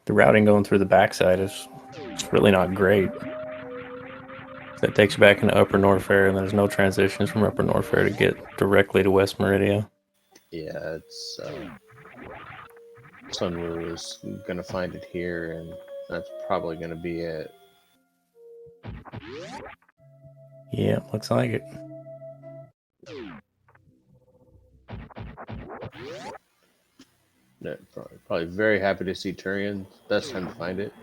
going through the backside is really not great. That takes you back into Upper Norfair, and there's no transitions from Upper Norfair to get directly to West Meridia. Yeah, it's Sunwoo is gonna find it here, and that's probably gonna be it. Yeah, looks like it. No, probably very happy to see Turian. Best time to find it.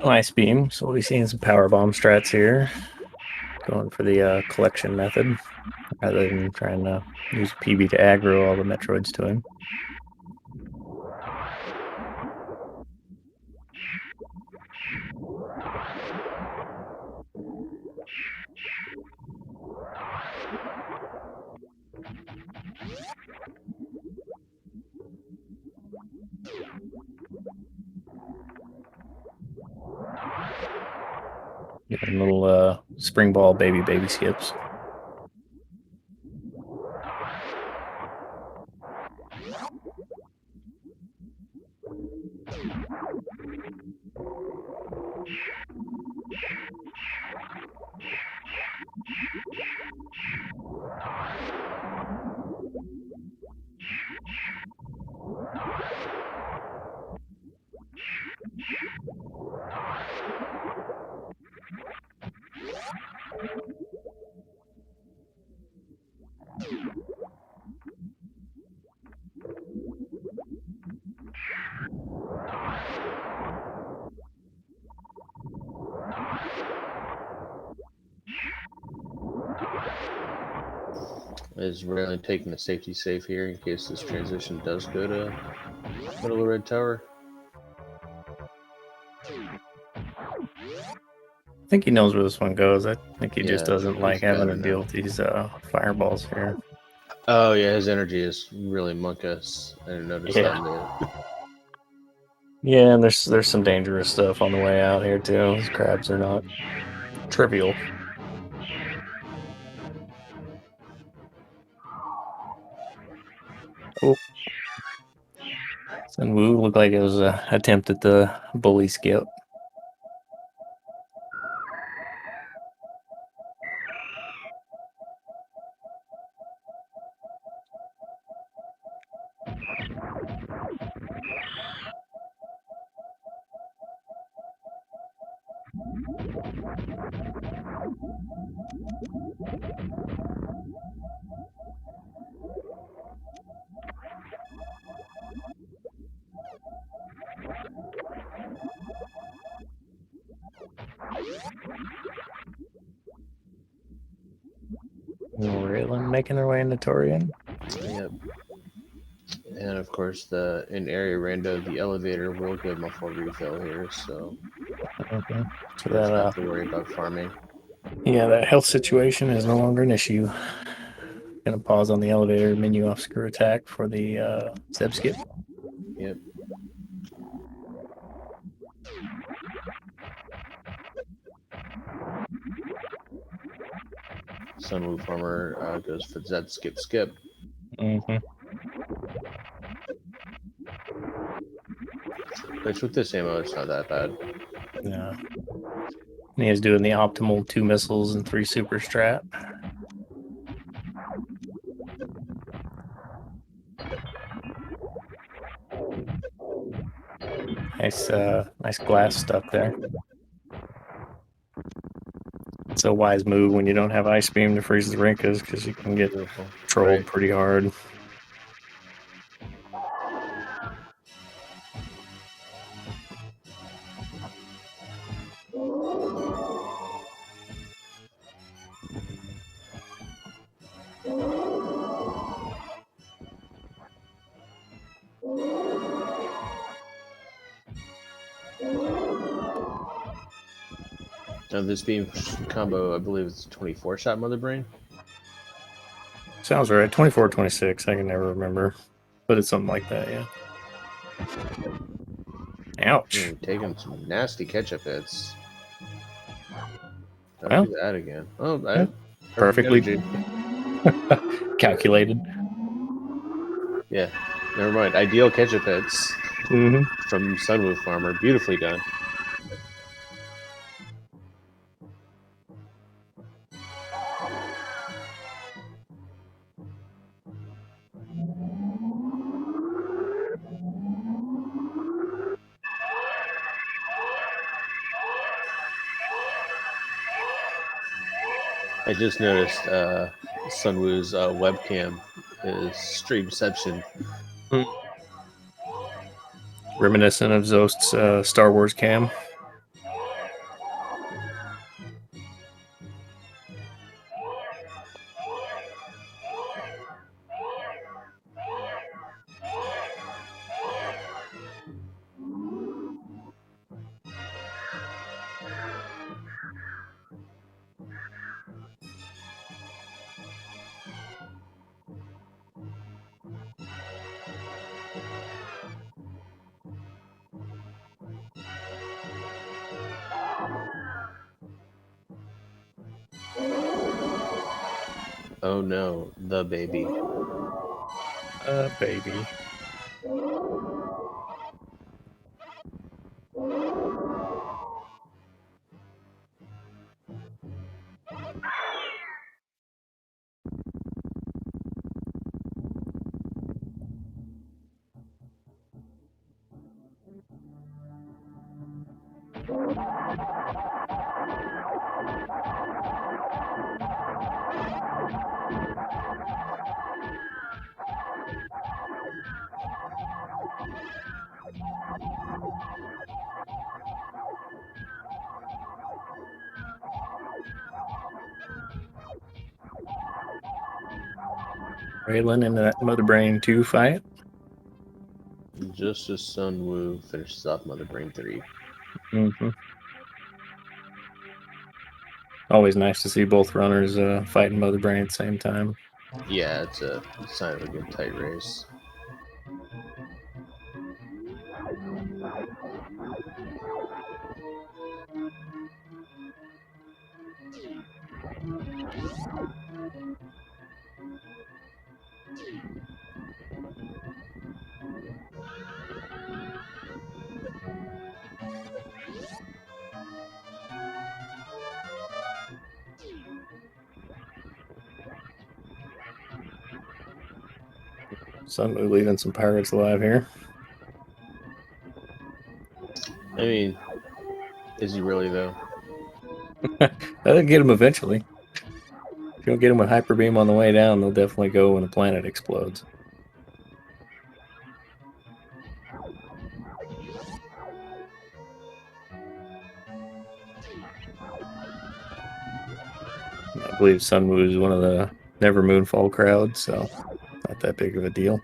Ice beam, so we'll be seeing some power bomb strats here. Going for the collection method rather than trying to use PB to aggro all the Metroids to him. Getting little spring ball baby skips. Is really taking the safety safe here in case this transition does go to Middle of Red Tower. I think he knows where this one goes. I think he just doesn't like having to deal with these fireballs here. Oh yeah, his energy is really monkus. I didn't notice that. Yeah, and there's some dangerous stuff on the way out here too. These crabs are not trivial. Oh, Sunwoo looked like it was an attempt at the bully skip. Ralen making their way into Torian. Yep. And of course, in area rando, the elevator will give them a full refill here, so So you don't that have to worry about farming. yeah, that health situation is no longer an issue. Gonna pause on the elevator menu off screw attack for the Zeb skip. Yep. sunwufarmer goes for Zed skip skip. Mm-hmm. Which with this ammo, it's not that bad. Yeah. And he is doing the optimal 2 missiles and 3 super strat. Nice glass stuck there. It's a wise move when you don't have ice beam to freeze the rinkas because you can get Beautiful. trolled Right. pretty hard. Now this beam combo, I believe it's 24 shot Mother Brain. Sounds right. 24, 26. I can never remember. But it's something like that, yeah. Ouch. Taking some nasty ketchup hits. Don't Well, do that again. Oh, yeah, perfectly calculated. Yeah, never mind. Ideal ketchup hits Mm-hmm. from sunwufarmer. Beautifully done. I just noticed Sunwoo's webcam is streamception. Reminiscent of Zost's Star Wars cam. Oh no, the baby. Baby. Raylan in that Mother Brain 2 fight. Just as Sunwoo finishes off Mother Brain 3. Mm-hmm. Always nice to see both runners fighting Mother Brain at the same time. Yeah, it's a sign of a good tight race. Sunwoo leaving some pirates alive here. I mean, is he really though? That'll get them eventually. If you don't get them with hyper beam on the way down, they'll definitely go when the planet explodes. I believe Sunwoo is one of the Never Moonfall crowd, so not that big of a deal.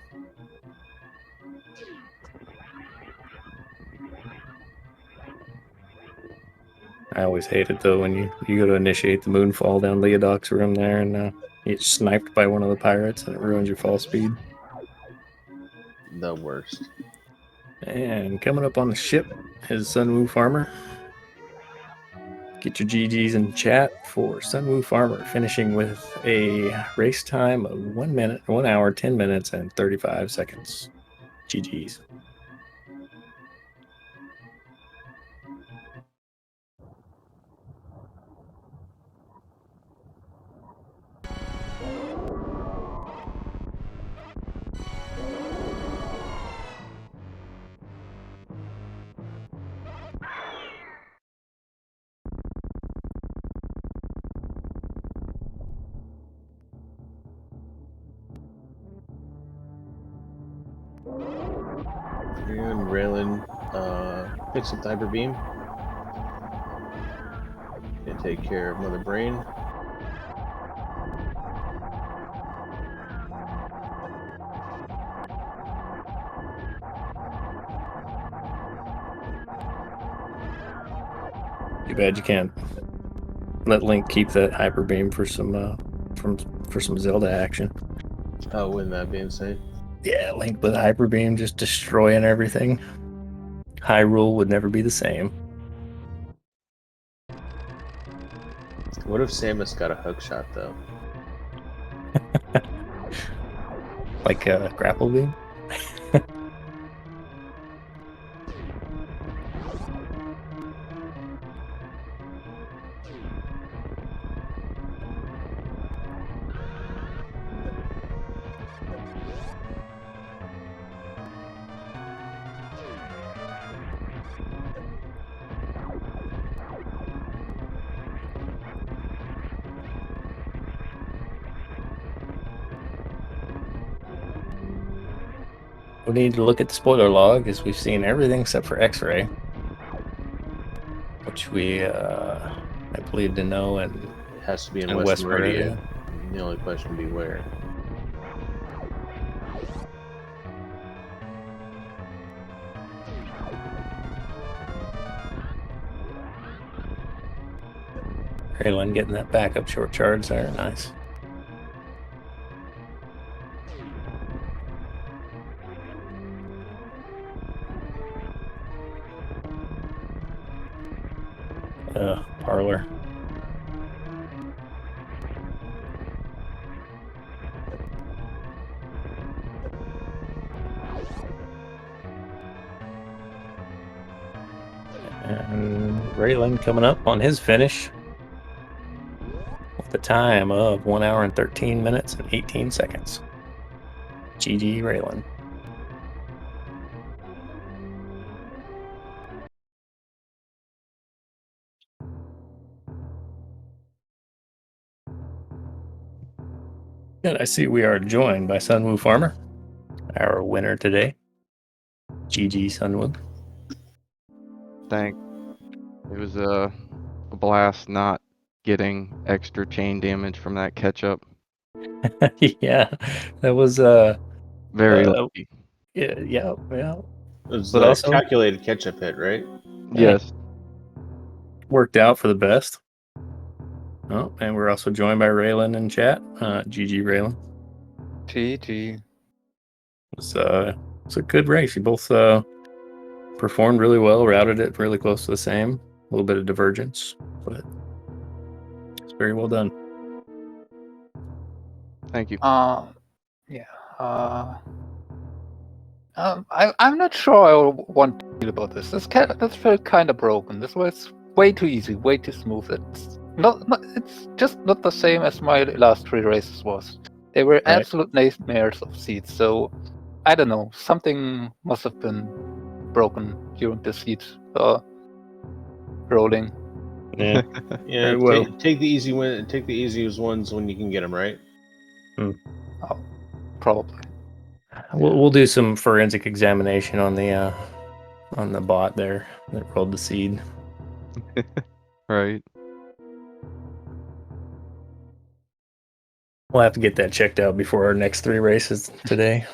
I always hate it though when you go to initiate the Moonfall down Leodoc's room there and you get sniped by one of the pirates and it ruins your fall speed. The worst. And coming up on the ship is sunwufarmer. Get your GGs in chat for sunwufarmer, finishing with a race time of 1 hour, 10 minutes, and 35 seconds. GGs. And Ralen picks up the hyper beam and take care of Mother Brain. Too bad you can't let Link keep that hyper beam for some for some Zelda action. Oh, wouldn't that be insane? Yeah, Link with hyper beam just destroying everything. Hyrule would never be the same. What if Samus got a hook shot though? Like a grapple beam? We need to look at the spoiler log as we've seen everything except for X-Ray, which we, I believe, to know, and It has to be in West West Meridian. Meridian. The only question would be where. Ralen getting that backup short charge there, nice. Parlor. And Ralen coming up on his finish with the time of 1 hour and 13 minutes and 18 seconds. GG Ralen. And I see we are joined by sunwufarmer, our winner today. GG Sunwoo. Thanks. It was a blast not getting extra chain damage from that catch-up. Yeah, that was Very lucky. yeah. It was But the also- calculated catch-up hit, right? Yes. Worked out for the best. Oh, and we're also joined by Ralen in chat. GG Ralen. GG. It's a good race. You both performed really well, routed it really close to the same. A little bit of divergence, but it's very well done. Thank you. Yeah. I'm not sure I want to feel about this. This felt kind of broken. This was way too easy, way too smooth. It's just not the same as my last 3 races was. They were Right. absolute nightmares of seeds. So I don't know. Something must have been broken during the seed rolling. Yeah. Yeah, Well. take the easy one. Take the easiest ones when you can get them, right? Probably. We'll do some forensic examination on the bot there that rolled the seed. Right. We'll have to get that checked out before our next 3 races today.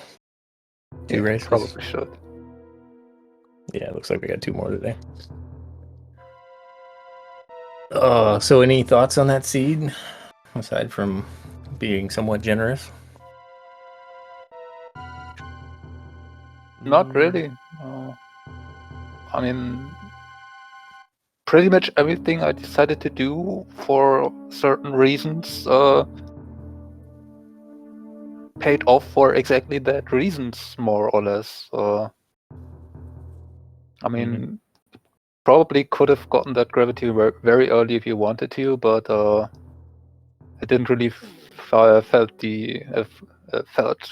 2 races. Probably should. Yeah, it looks like we got 2 more today. So any thoughts on that seed, aside from being somewhat generous? Not really. I mean, pretty much everything I decided to do for certain reasons paid off for exactly that reasons, more or less. I mean, probably could have gotten that gravity very early if you wanted to, but I didn't really felt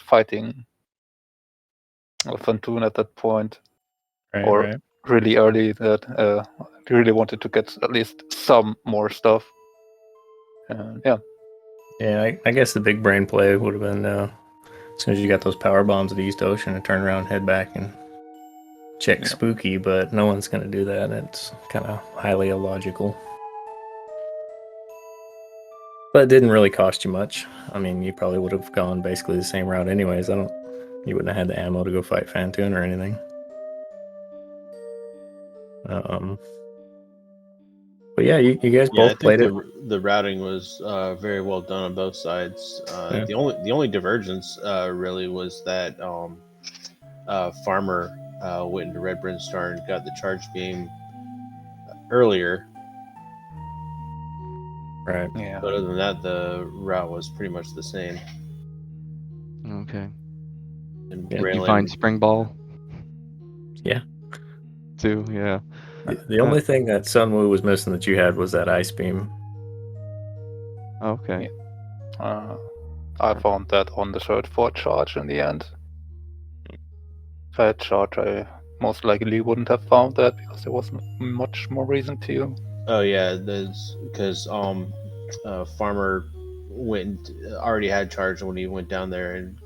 fighting Fantoon at that point, Right. really early that I really wanted to get at least some more stuff. Yeah. Yeah, I guess the big brain play would have been as soon as you got those power bombs at the East Ocean, and turn around, head back, and check Spooky. But no one's going to do that. It's kind of highly illogical. But it didn't really cost you much. I mean, you probably would have gone basically the same route anyways. You wouldn't have had the ammo to go fight Fantoon or anything. But yeah, you guys both played it. The routing was very well done on both sides. The only divergence really was that Farmer went into Red Brinstar and got the charge beam earlier. Right. Yeah. But other than that, the route was pretty much the same. Okay. And Yeah, Ralen, You find Spring Ball Yeah. too? Yeah. The only thing that Sunwoo was missing that you had was that ice beam. Okay. I found that on the third fort charge in the end. If I had charge, I most likely wouldn't have found that because there wasn't much more reason to. Oh yeah, because Farmer already had charge when he went down there and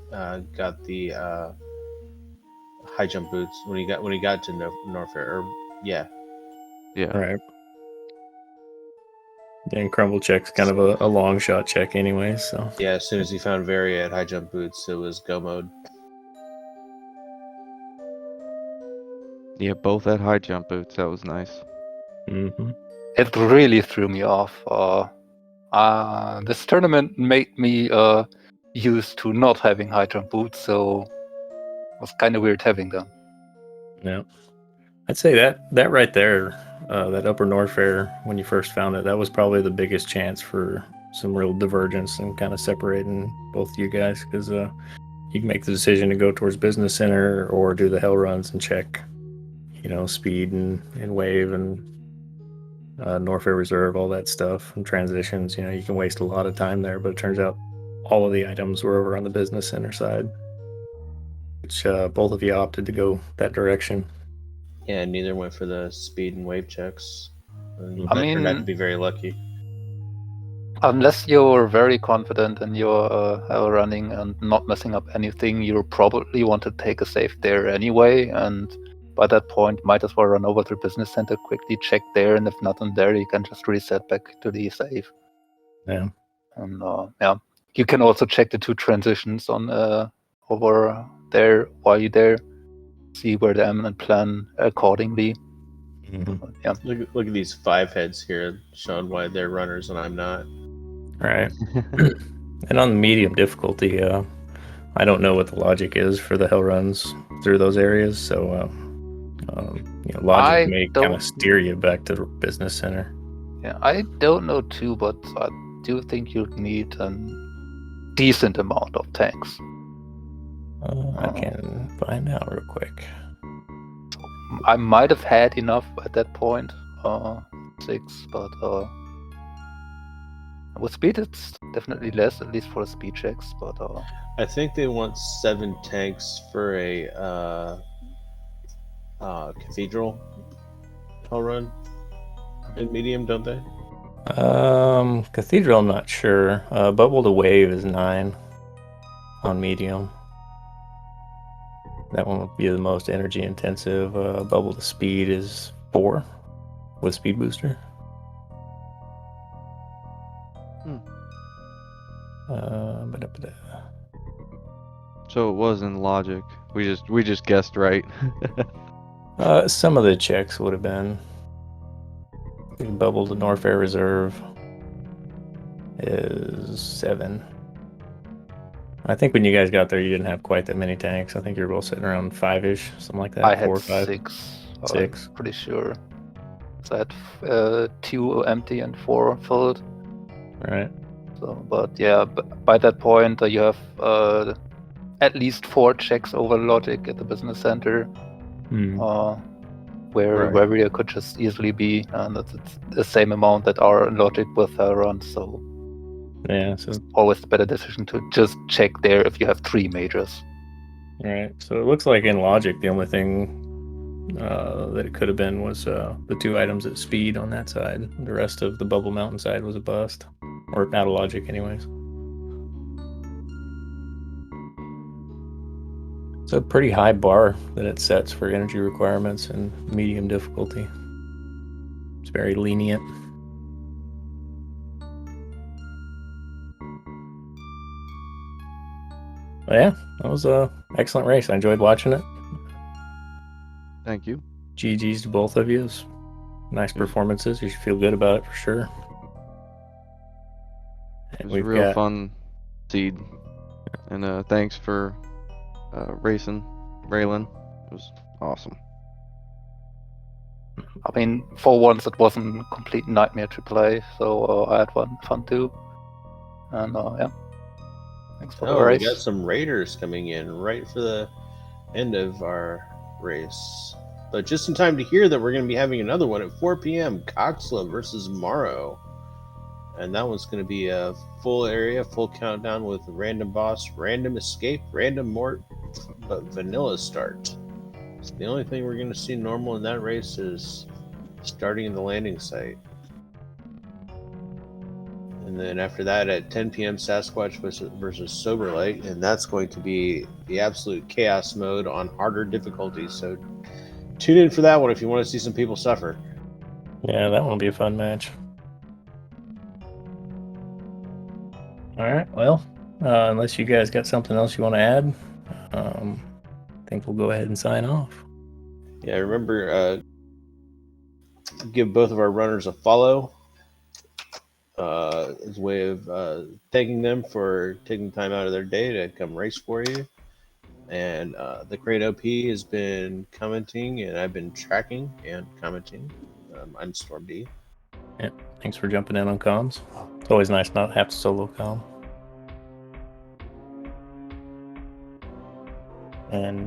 got the high jump boots when he got to Norfair. Yeah. Right. And crumble check's kind of a long shot check anyway, so. Yeah, as soon as he found Varia at high jump boots, it was go mode. Yeah, both had high jump boots. That was nice. Mm-hmm. It really threw me off. This tournament made me used to not having high jump boots, so it was kind of weird having them. Yeah. I'd say that right there, that upper Norfair, when you first found it, that was probably the biggest chance for some real divergence and kind of separating both you guys, because you can make the decision to go towards Business Center or do the hell runs and check, speed and wave and Norfair Reserve, all that stuff, and transitions. You can waste a lot of time there, but it turns out all of the items were over on the Business Center side, which both of you opted to go that direction. Yeah, neither went for the speed and wave checks. And I that mean, turned out to be very lucky. Unless you're very confident in your running and not messing up anything, you'll probably want to take a save there anyway. And by that point, might as well run over to the business center, quickly check there, and if nothing there, you can just reset back to the save. Yeah. And you can also check the 2 transitions on over there while you're there. See where they am and plan accordingly. Mm-hmm. Yeah. Look at these 5 heads here, showing why they're runners and I'm not. Right. And on the medium difficulty, I don't know what the logic is for the hell runs through those areas, so logic may kind of steer you back to the business center. Yeah, I don't know too, but I do think you need a decent amount of tanks. I can find out real quick. I might have had enough at that point, 6, but With speed, it's definitely less, at least for speed checks. But I think they want 7 tanks for a cathedral hell run in medium, don't they? Cathedral, I'm not sure. Bubble to Wave is 9 on medium. That one would be the most energy intensive. Bubble to Speed is 4 with Speed Booster. Ba-da-ba-da. So it was in logic. We just guessed right. Some of the checks would have been. Bubble to Norfair Reserve is 7. I think when you guys got there, you didn't have quite that many tanks. I think you were both sitting around 5-ish, something like that. I 4 had or 5. 6. 6. I'm pretty sure. So I had 2 empty and 4 filled. Right. So, but yeah, by that point, you have at least 4 checks over logic at the business center, where there could just easily be, and it's the same amount that are in logic with runs. So yeah, so it's always a better decision to just check there if you have 3 majors. Right. So it looks like in logic, the only thing that it could have been was the 2 items at speed on that side. The rest of the Bubble Mountain side was a bust, or out of logic, anyways. It's a pretty high bar that it sets for energy requirements and medium difficulty. It's very lenient. But yeah, that was a excellent race. I enjoyed watching it. Thank you. GG's to both of you. Nice performances. You should feel good about it for sure. It was a real fun seed. And thanks for racing, Ralen. It was awesome. I mean, for once, it wasn't a complete nightmare to play, so I had fun too. And yeah, thanks for the race. We got some raiders coming in right for the end of our race. But just in time to hear that we're going to be having another one at 4 p.m. Coxla versus Morrow. And that one's going to be a full area, full countdown with random boss, random escape, random mort, but vanilla start. So the only thing we're going to see normal in that race is starting in the landing site. And then after that at 10 p.m. Sasquatch versus Soberlight, and that's going to be the absolute chaos mode on harder difficulties. So tune in for that one if you want to see some people suffer. Yeah, that one will be a fun match. All right, well, unless you guys got something else you want to add, I think we'll go ahead and sign off. Yeah, remember, give both of our runners a follow as a way of thanking them for taking time out of their day to come race for you. And the Crane OP has been commenting, and I've been tracking and commenting. I'm Storm D. Yeah, thanks for jumping in on comms. It's always nice not to have to solo comm. And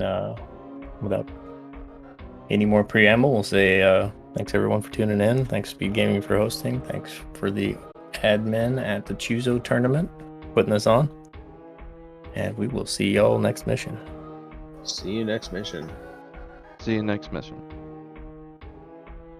without any more preamble, we'll say thanks everyone for tuning in. Thanks SpeedGaming for hosting. Thanks for the admin at the Choozo tournament putting this on. And we will see y'all next mission. See you next mission. See you next mission.